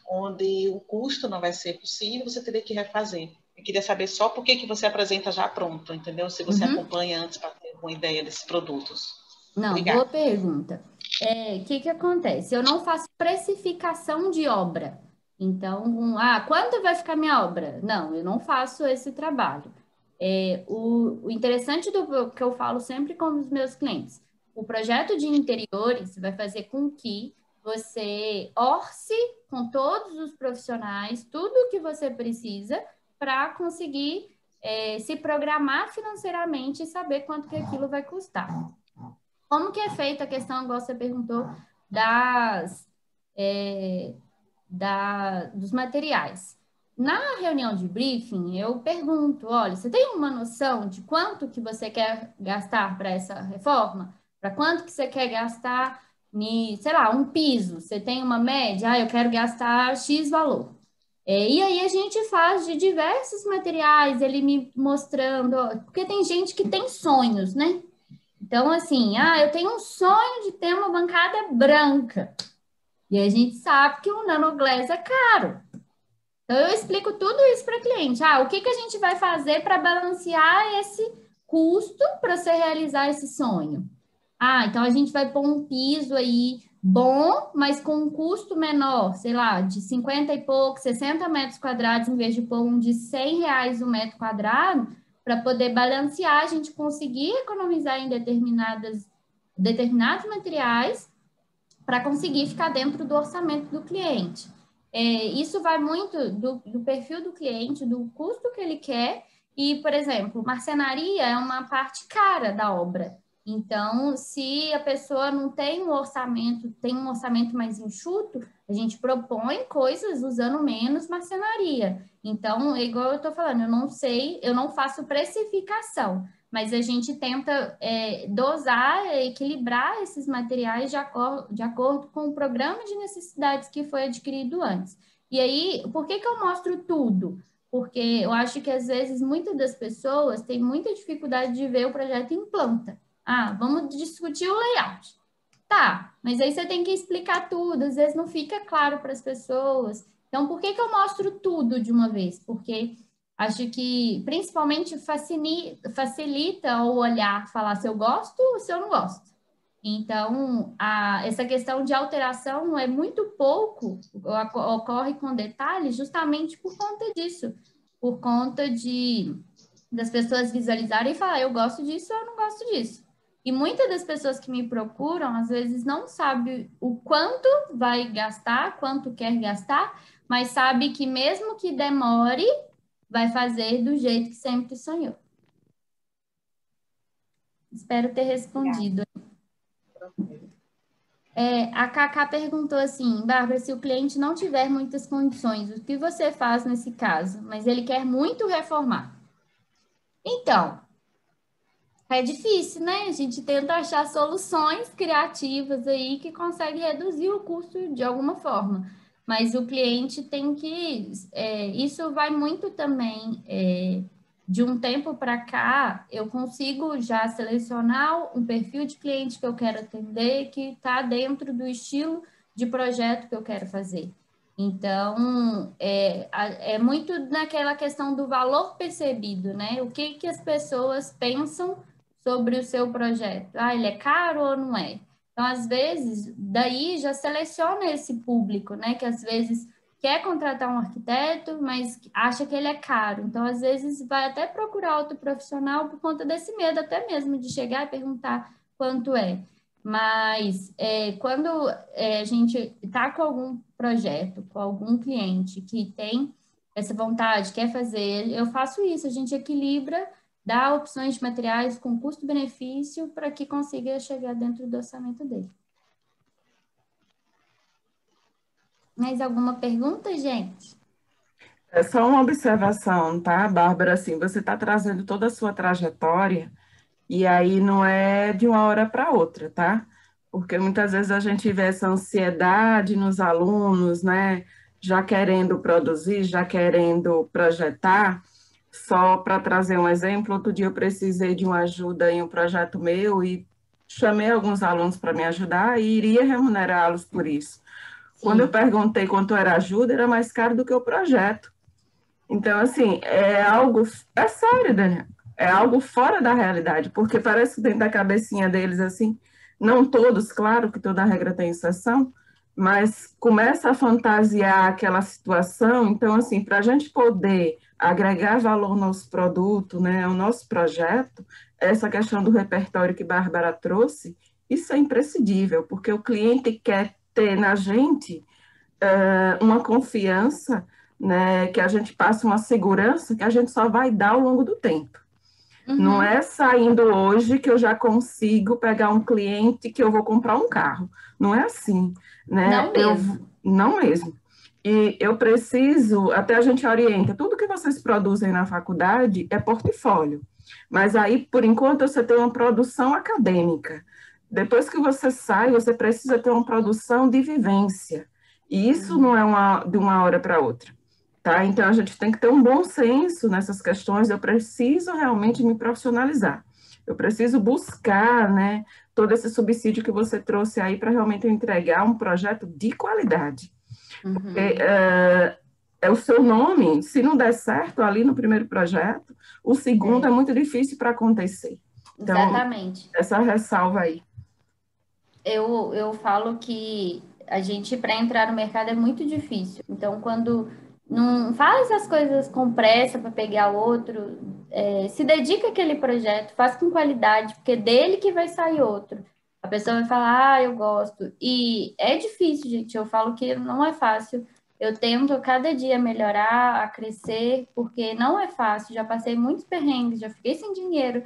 onde o custo não vai ser possível, você teria que refazer. Eu queria saber só por que você apresenta já pronto, entendeu? Se você acompanha antes para ter uma ideia desses produtos. Não, Obrigada. boa pergunta. O que acontece? Eu não faço precificação de obra. Então, quanto vai ficar minha obra? Não, eu não faço esse trabalho. O interessante do que eu falo sempre com os meus clientes, o projeto de interiores vai fazer com que você orce com todos os profissionais tudo o que você precisa para conseguir se programar financeiramente e saber quanto que aquilo vai custar. Como que é feita a questão, igual você perguntou, dos materiais? Na reunião de briefing, eu pergunto, olha, você tem uma noção de quanto que você quer gastar para essa reforma? Para quanto que você quer gastar, sei lá, um piso? Você tem uma média? Eu quero gastar X valor. E aí a gente faz de diversos materiais, ele me mostrando, porque tem gente que tem sonhos, né? Então, assim, eu tenho um sonho de ter uma bancada branca. E a gente sabe que o nanoglass é caro. Então, eu explico tudo isso para o cliente. O que a gente vai fazer para balancear esse custo para você realizar esse sonho? Então a gente vai pôr um piso aí bom, mas com um custo menor, sei lá, de 50 e pouco, 60 metros quadrados, em vez de pôr um de R$100 o metro quadrado, para poder balancear, a gente conseguir economizar em determinados materiais para conseguir ficar dentro do orçamento do cliente. Isso vai muito do perfil do cliente, do custo que ele quer, e, por exemplo, marcenaria é uma parte cara da obra. Então, se a pessoa não tem um orçamento mais enxuto, a gente propõe coisas usando menos marcenaria. Então, igual eu estou falando, eu não sei, eu não faço precificação, mas a gente tenta dosar, equilibrar esses materiais de acordo com o programa de necessidades que foi adquirido antes. E aí, por que eu mostro tudo? Porque eu acho que, às vezes, muitas das pessoas têm muita dificuldade de ver o projeto em planta. Vamos discutir o layout. Tá, mas aí você tem que explicar tudo, às vezes não fica claro para as pessoas. Então, por que eu mostro tudo de uma vez? Porque acho que, principalmente, facilita o olhar, falar se eu gosto ou se eu não gosto. Então, essa questão de alteração é muito pouco, ocorre com detalhes justamente por conta disso, por conta das pessoas visualizarem e falar, eu gosto disso ou eu não gosto disso. E muitas das pessoas que me procuram, às vezes, não sabem o quanto vai gastar, quanto quer gastar, mas sabe que mesmo que demore, vai fazer do jeito que sempre sonhou. Espero ter respondido. A Cacá perguntou assim, Bárbara, se o cliente não tiver muitas condições, o que você faz nesse caso? Mas ele quer muito reformar. Então, é difícil, né? A gente tenta achar soluções criativas aí que conseguem reduzir o custo de alguma forma. Mas o cliente tem que... isso vai muito também... de um tempo para cá, eu consigo já selecionar um perfil de cliente que eu quero atender que está dentro do estilo de projeto que eu quero fazer. Então, é muito naquela questão do valor percebido, né? O que que as pessoas pensam sobre o seu projeto? Ah, ele é caro ou não é? Então, às vezes, daí já seleciona esse público, né? Que às vezes quer contratar um arquiteto, mas acha que ele é caro. Então, às vezes, vai até procurar outro profissional por conta desse medo, até mesmo de chegar e perguntar quanto é. Mas quando a gente está com algum projeto, com algum cliente que tem essa vontade, quer fazer, eu faço isso, a gente equilibra, dá opções de materiais com custo-benefício para que consiga chegar dentro do orçamento dele. Mais alguma pergunta, gente? É só uma observação, tá, Bárbara? Assim, você está trazendo toda a sua trajetória e aí não é de uma hora para outra, tá? Porque muitas vezes a gente vê essa ansiedade nos alunos, né? Já querendo produzir, já querendo projetar. Só para trazer um exemplo, outro dia eu precisei de uma ajuda em um projeto meu e chamei alguns alunos para me ajudar e iria remunerá-los por isso. Quando eu perguntei quanto era a ajuda, era mais caro do que o projeto. Então, assim, é sério, Daniel, é algo fora da realidade, porque parece que dentro da cabecinha deles, assim, não todos, claro que toda regra tem exceção, mas começa a fantasiar aquela situação, então, assim, para a gente poder agregar valor ao nosso produto, né, ao nosso projeto, essa questão do repertório que Bárbara trouxe, isso é imprescindível, porque o cliente quer ter na gente uma confiança, né, que a gente passa uma segurança que a gente só vai dar ao longo do tempo. Uhum. Não é saindo hoje que eu já consigo pegar um cliente que eu vou comprar um carro. Não é assim, né? Não mesmo. Não mesmo. E eu preciso, até a gente orienta, tudo que vocês produzem na faculdade é portfólio. Mas aí, por enquanto, você tem uma produção acadêmica. Depois que você sai, você precisa ter uma produção de vivência. E isso não é de uma hora para outra. Tá? Então, a gente tem que ter um bom senso nessas questões. Eu preciso realmente me profissionalizar. Eu preciso buscar, né, todo esse subsídio que você trouxe aí para realmente entregar um projeto de qualidade. Porque é o seu nome. Se não der certo ali no primeiro projeto, o segundo é muito difícil para acontecer. Então, exatamente. Essa ressalva aí. Eu falo que a gente, para entrar no mercado, é muito difícil. Então, quando não faz as coisas com pressa para pegar outro, se dedica àquele projeto, faz com qualidade, porque é dele que vai sair outro. A pessoa vai falar, ah, eu gosto. E é difícil, gente. Eu falo que não é fácil. Eu tento cada dia melhorar, a crescer, porque não é fácil. Já passei muitos perrengues, já fiquei sem dinheiro.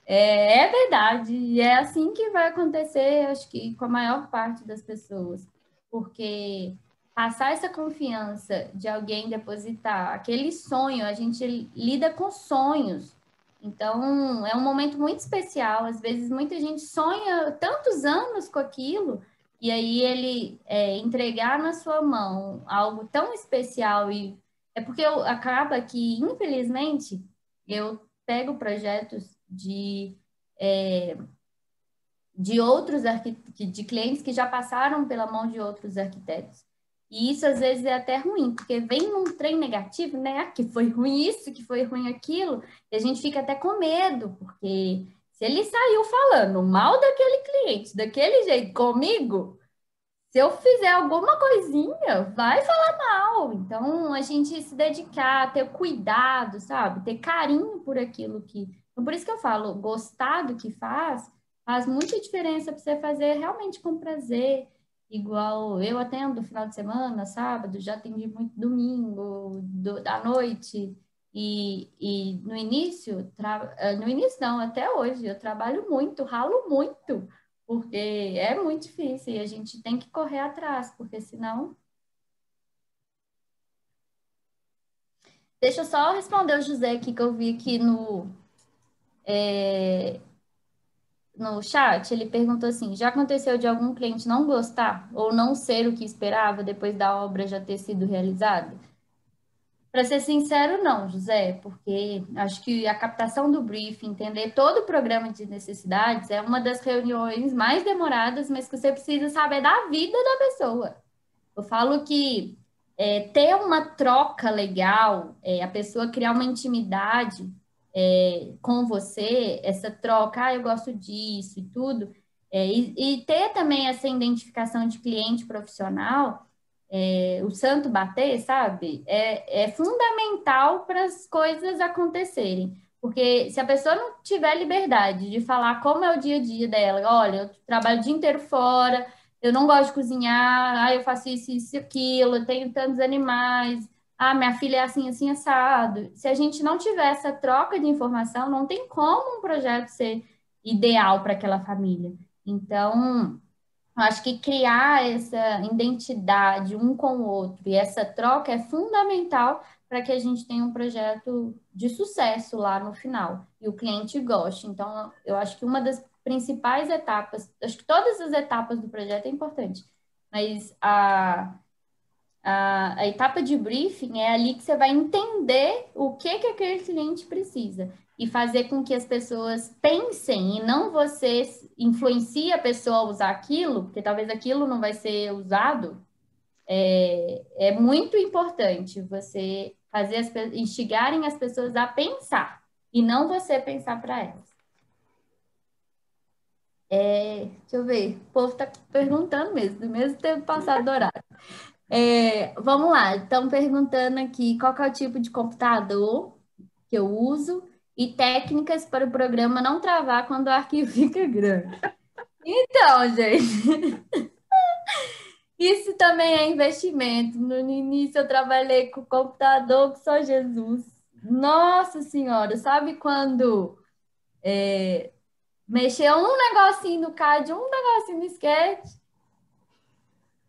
É verdade, e é assim que vai acontecer, acho que com a maior parte das pessoas, porque passar essa confiança de alguém depositar aquele sonho, a gente lida com sonhos, então é um momento muito especial, às vezes muita gente sonha tantos anos com aquilo, e aí ele entregar na sua mão algo tão especial, e é porque acaba que, infelizmente, eu pego projetos de outros de clientes que já passaram pela mão de outros arquitetos. E isso às vezes é até ruim, porque vem num trem negativo, né? Que foi ruim isso, que foi ruim aquilo, e a gente fica até com medo, porque se ele saiu falando mal daquele cliente, daquele jeito comigo, se eu fizer alguma coisinha, vai falar mal. Então, a gente se dedicar, ter cuidado, sabe? Ter carinho por aquilo que... Então, por isso que eu falo, gostar do que faz muita diferença para você fazer realmente com prazer. Igual eu atendo final de semana, sábado, já atendi muito domingo, da noite. E no início, no início não, até hoje, eu trabalho muito, ralo muito, porque é muito difícil e a gente tem que correr atrás, porque senão... Deixa eu só responder o José aqui, que eu vi aqui no chat. Ele perguntou assim, já aconteceu de algum cliente não gostar ou não ser o que esperava depois da obra já ter sido realizada? Para ser sincero, não, José, porque acho que a captação do briefing, entender todo o programa de necessidades é uma das reuniões mais demoradas, mas que você precisa saber da vida da pessoa. Eu falo que ter uma troca legal, a pessoa criar uma intimidade com você, essa troca, eu gosto disso e tudo, e ter também essa identificação de cliente profissional, o santo bater, sabe? É fundamental para as coisas acontecerem. Porque se a pessoa não tiver liberdade de falar como é o dia a dia dela, olha, eu trabalho o dia inteiro fora, eu não gosto de cozinhar, eu faço isso, isso e aquilo, eu tenho tantos animais, minha filha é assim, assim, assado. Se a gente não tiver essa troca de informação, não tem como um projeto ser ideal para aquela família. Então, eu acho que criar essa identidade um com o outro e essa troca é fundamental para que a gente tenha um projeto de sucesso lá no final e o cliente goste. Então, eu acho que uma das principais etapas, acho que todas as etapas do projeto é importante, mas a etapa de briefing é ali que você vai entender o que aquele cliente precisa e fazer com que as pessoas pensem e não você influencie a pessoa a usar aquilo, porque talvez aquilo não vai ser usado. É muito importante você fazer instigarem as pessoas a pensar e não você pensar para elas. Deixa eu ver, o povo está perguntando mesmo, do mesmo tempo passado do horário. Vamos lá, estão perguntando aqui qual que é o tipo de computador que eu uso e técnicas para o programa não travar quando o arquivo fica grande. Então, gente, isso também é investimento. No início eu trabalhei com computador que só Jesus. Nossa Senhora, sabe quando mexer um negocinho no CAD, um negocinho no Sketch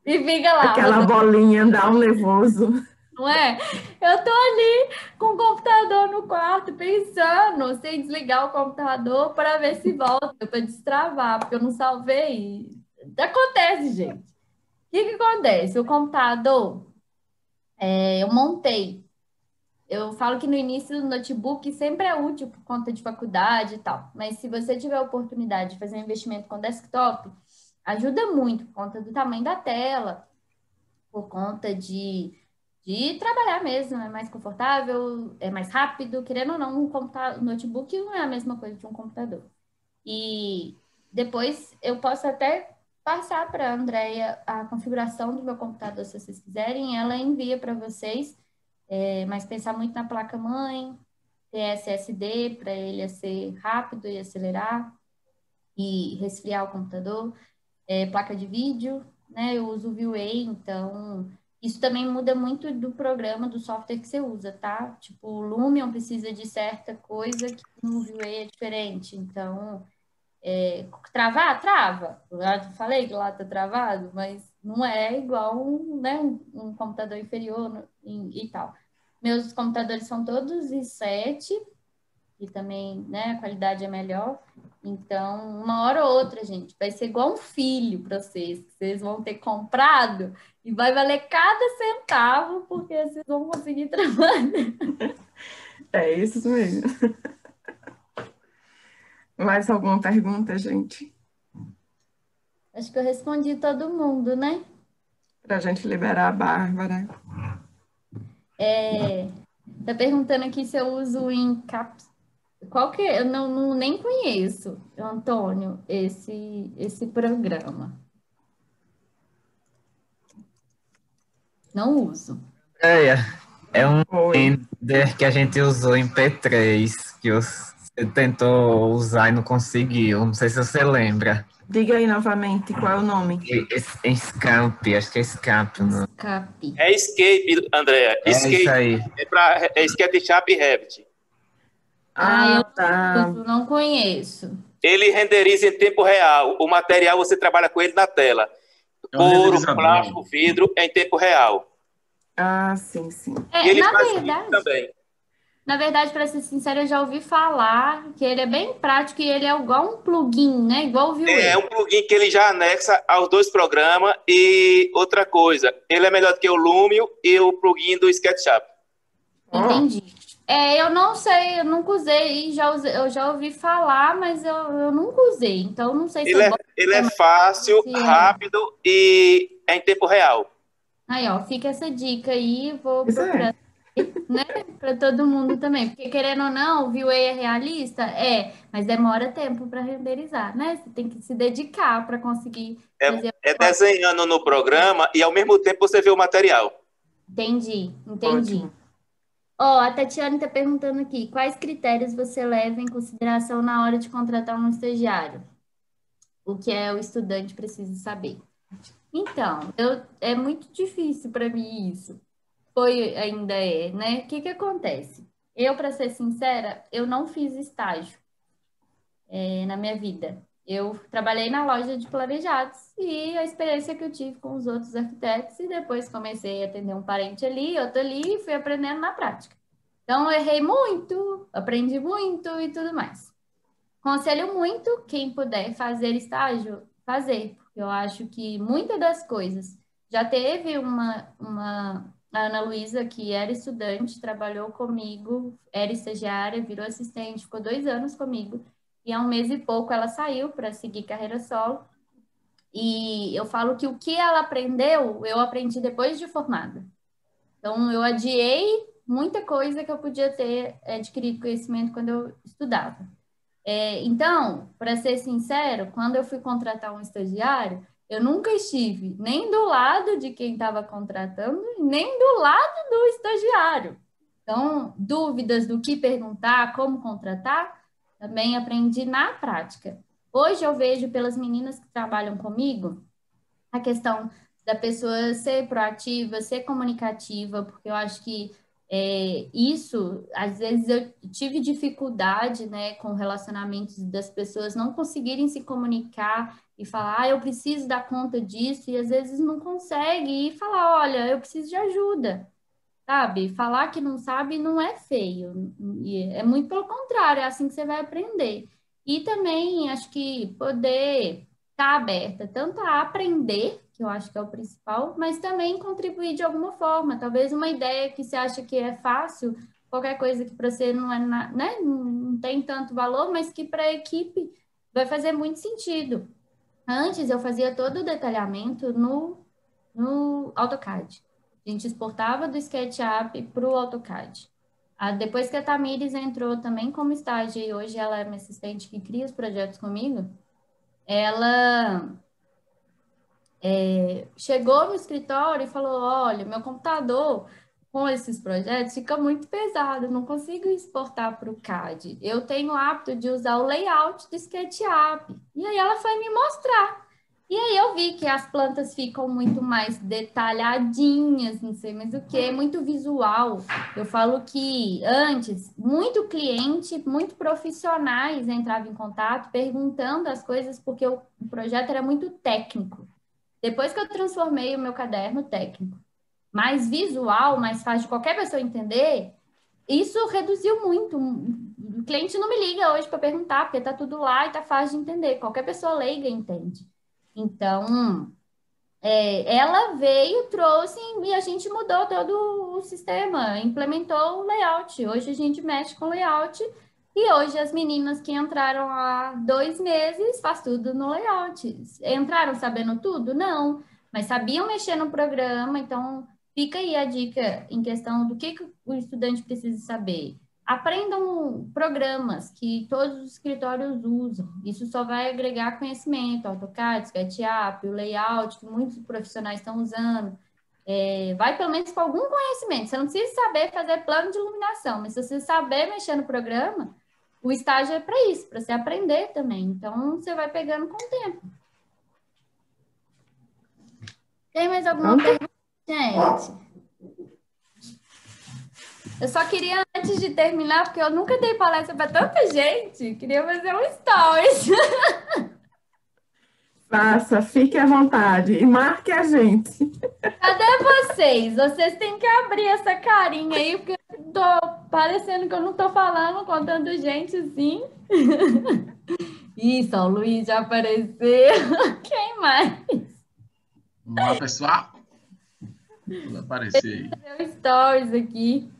e fica lá. Aquela bolinha dá um nervoso. Não é? Eu tô ali com o computador no quarto pensando sem desligar o computador para ver se volta, para destravar, porque eu não salvei. Acontece, gente. O que acontece? O computador, eu montei. Eu falo que no início do notebook sempre é útil por conta de faculdade e tal, mas se você tiver a oportunidade de fazer um investimento com desktop, ajuda muito por conta do tamanho da tela, por conta de trabalhar mesmo, é mais confortável, é mais rápido, querendo ou não, um notebook não é a mesma coisa de um computador. E depois eu posso até passar para a Andrea a configuração do meu computador, se vocês quiserem, ela envia para vocês, mas pensar muito na placa-mãe, ter SSD para ele ser rápido e acelerar e resfriar o computador, placa de vídeo, né? Eu uso o Vue, então isso também muda muito do programa, do software que você usa, tá? Tipo, o Lumion precisa de certa coisa que no Vue é diferente. Então, travar? Trava. Eu já falei que lá tá travado, mas não é igual um computador inferior e tal. Meus computadores são todos i7, e também, né, a qualidade é melhor. Então, uma hora ou outra, gente, vai ser igual um filho para vocês, que vocês vão ter comprado e vai valer cada centavo, porque vocês vão conseguir trabalhar. É isso mesmo. Mais alguma pergunta, gente? Acho que eu respondi todo mundo, né? Para a gente liberar a Bárbara. Tá perguntando aqui se eu uso em caps. Qual que é? Eu nem conheço, Antônio, esse programa. Não uso. É um render que a gente usou em P3, que você tentou usar e não conseguiu. Não sei se você lembra. Diga aí novamente qual é o nome. Scamp, acho que é Scamp. Escape. É Escape, Andréa. Escape. Isso aí. É SketchUp e Revit. Tá. Eu não conheço. Ele renderiza em tempo real. O material você trabalha com ele na tela. Couro, plástico, vidro, é em tempo real. Sim. E ele faz isso também. Na verdade, para ser sincero, eu já ouvi falar que ele é bem prático e ele é igual um plugin, né? Igual o Vue. É um plugin que ele já anexa aos dois programas. E outra coisa, ele é melhor do que o Lumion e o plugin do SketchUp. Entendi. Eu não sei, eu nunca usei, eu já ouvi falar, mas eu nunca usei, então não sei se ele é fácil, rápido e é em tempo real. Aí, ó, fica essa dica aí, vou procurar, né, para todo mundo também, porque querendo ou não, o Vue é realista? Mas demora tempo para renderizar, né? Você tem que se dedicar para conseguir fazer. É desenhando no programa e ao mesmo tempo você vê o material. Entendi. Ó, a Tatiana está perguntando aqui, quais critérios você leva em consideração na hora de contratar um estagiário? O que o estudante precisa saber. Então, é muito difícil para mim isso. Ainda né? O que acontece? Eu, para ser sincera, eu não fiz estágio na minha vida. Eu trabalhei na loja de planejados e a experiência que eu tive com os outros arquitetos e depois comecei a atender um parente ali, outro ali e fui aprendendo na prática. Então, eu errei muito, aprendi muito e tudo mais. Aconselho muito quem puder fazer estágio, fazer, porque eu acho que muitas das coisas. Já teve a Ana Luísa, que era estudante, trabalhou comigo, era estagiária, virou assistente, ficou 2 anos comigo, e há 1 mês e pouco ela saiu para seguir carreira solo. E eu falo que o que ela aprendeu, eu aprendi depois de formada. Então, eu adiei muita coisa que eu podia ter adquirido conhecimento quando eu estudava. Então, para ser sincero, quando eu fui contratar um estagiário, eu nunca estive nem do lado de quem estava contratando, nem do lado do estagiário. Então, dúvidas do que perguntar, como contratar, também aprendi na prática. Hoje eu vejo pelas meninas que trabalham comigo a questão da pessoa ser proativa, ser comunicativa, porque eu acho que isso, às vezes eu tive dificuldade, né, com relacionamentos das pessoas não conseguirem se comunicar e falar, eu preciso dar conta disso, e às vezes não consegue, e falar, olha, eu preciso de ajuda, sabe? Falar que não sabe não é feio, e é muito pelo contrário, é assim que você vai aprender. E também acho que poder estar aberta tanto a aprender, que eu acho que é o principal, mas também contribuir de alguma forma. Talvez uma ideia que você acha que é fácil, qualquer coisa que para você não é, né, não tem tanto valor, mas que para a equipe vai fazer muito sentido. Antes eu fazia todo o detalhamento no AutoCAD. A gente exportava do SketchUp para o AutoCAD. Depois que a Tamires entrou também como estágio, e hoje ela é minha assistente que cria os projetos comigo, ela chegou no escritório e falou, olha, meu computador com esses projetos fica muito pesado, não consigo exportar para o CAD. Eu tenho o hábito de usar o layout do SketchUp. E aí ela foi me mostrar. E aí eu vi que as plantas ficam muito mais detalhadinhas, não sei mais o que, muito visual. Eu falo que antes, muito cliente, muito profissionais entravam em contato perguntando as coisas porque o projeto era muito técnico. Depois que eu transformei o meu caderno técnico mais visual, mais fácil de qualquer pessoa entender, isso reduziu muito. O cliente não me liga hoje para perguntar, porque está tudo lá e está fácil de entender. Qualquer pessoa leiga entende. Então, ela veio, trouxe e a gente mudou todo o sistema, implementou o layout. Hoje a gente mexe com layout e hoje as meninas que entraram há 2 meses faz tudo no layout. Entraram sabendo tudo? Não, mas sabiam mexer no programa, então fica aí a dica em questão do que o estudante precisa saber. Aprendam programas que todos os escritórios usam. Isso só vai agregar conhecimento, AutoCAD, SketchUp, o layout que muitos profissionais estão usando. Vai pelo menos com algum conhecimento. Você não precisa saber fazer plano de iluminação, mas se você saber mexer no programa, o estágio é para isso, para você aprender também. Então, você vai pegando com o tempo. Tem mais alguma pergunta, gente? Eu só queria, antes de terminar, porque eu nunca dei palestra para tanta gente, queria fazer um stories. Faça, fique à vontade e marque a gente. Cadê vocês? Vocês têm que abrir essa carinha aí, porque eu tô parecendo que eu não tô falando com tanta gente assim. Isso, o Luiz já apareceu. Quem mais? Vamos lá, pessoal. Vai aparecer aí. Fazer um stories aqui.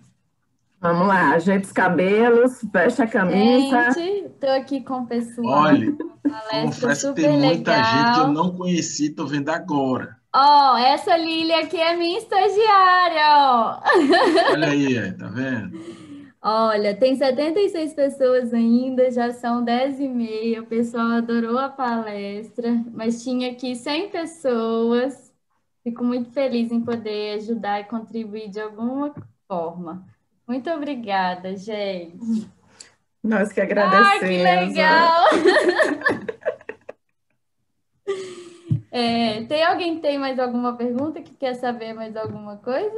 Vamos lá, ajeita os cabelos, veste a camisa. Gente, tô aqui com o pessoal. Olha, confesso que tem muita gente que eu não conheci, tô vendo agora. Ó, essa Lília aqui é minha estagiária, ó. Olha aí, tá vendo? Olha, tem 76 pessoas ainda, já são 10h30. O pessoal adorou a palestra, mas tinha aqui 100 pessoas. Fico muito feliz em poder ajudar e contribuir de alguma forma. Muito obrigada, gente. Nós que Ah, que agradecemos. legal! Tem alguém que tem mais alguma pergunta, que quer saber mais alguma coisa?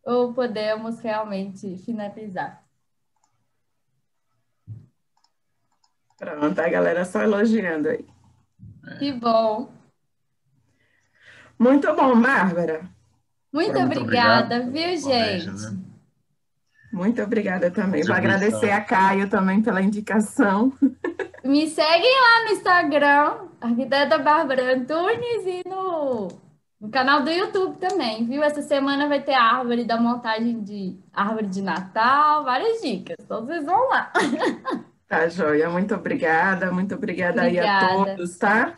Ou podemos realmente finalizar? Pronto, a galera só elogiando aí. Que bom! Muito bom, Bárbara. Muito obrigado obrigada, pela viu, palestra, gente? né? Muito obrigada também. Vou Contribuição. agradecer a Caio também pela indicação. Me seguem lá no Instagram, Arquiteta Bárbara Antunes, e no canal do YouTube também, viu? Essa semana vai ter a árvore da montagem de árvore de Natal, várias dicas. Então vocês vão lá. Tá, joia. Muito obrigada aí a Obrigada. todos, tá?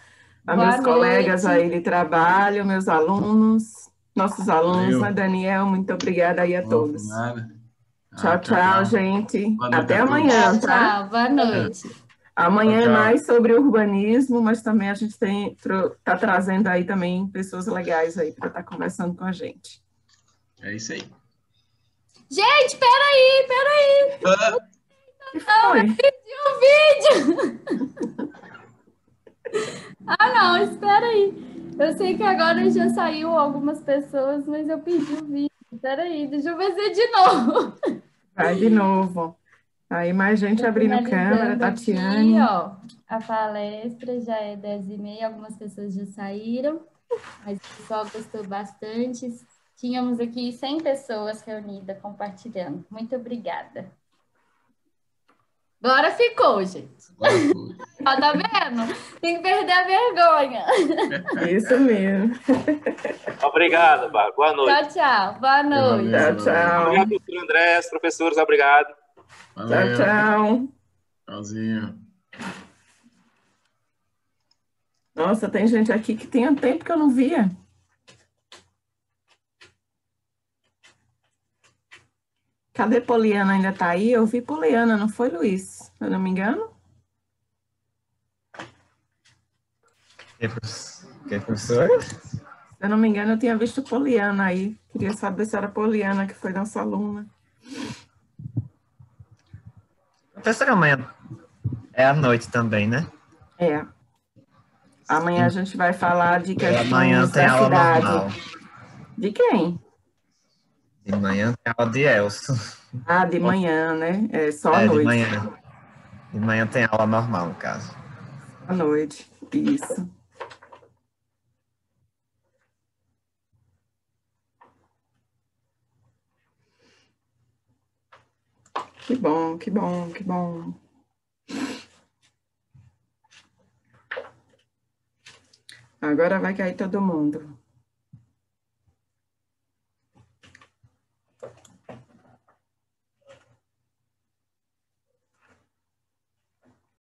A Boa meus colegas noite. aí de trabalho, meus alunos, nossos alunos, Valeu. né, Daniel? Muito obrigada aí a Bom, por todos. nada. Tchau, tchau, gente. Boa noite Até a todos. amanhã, Tchau, tá? tchau. Boa noite. Amanhã é Tchau, tchau. mais sobre urbanismo, mas também a gente tá trazendo aí também pessoas legais aí para estar conversando com a gente. É isso aí. Gente, peraí. Que foi? Um vídeo. Não, espera aí. Eu sei que agora já saiu algumas pessoas, mas eu perdi o vídeo. Espera aí, deixa eu fazer de novo. Vai de novo. Aí mais gente Tô abrindo câmera, finalizando Tatiane. aqui, ó. A palestra já é 10h30, algumas pessoas já saíram, mas o pessoal gostou bastante. Tínhamos aqui 100 pessoas reunidas compartilhando. Muito obrigada. Agora ficou, gente. Agora foi. Ó, tá vendo? Tem que perder a vergonha. Isso mesmo. Obrigado, Bárbara. Boa noite. Tchau, tchau. Boa noite. Tchau, tchau. Obrigado, professor André, professores, obrigado. Tchau, Valeu. tchau. Tchauzinho. Nossa, tem gente aqui que tem um tempo que eu não via. Cadê Poliana? Ainda tá aí? Eu vi Poliana, não foi, Luiz? Se eu não me engano. Que professor? Se eu não me engano, eu tinha visto Poliana aí. Queria saber se era Poliana que foi nossa aluna. Professora, amanhã é à noite também, né? É. Amanhã a gente vai falar de questões Amanhã tem da aula cidade. normal. De quem? De manhã tem aula de Elcio. Ah, de manhã, né? É só à De noite. manhã. De manhã tem aula normal, no caso. À noite, isso. Que bom, que bom, que bom. Agora vai cair todo mundo.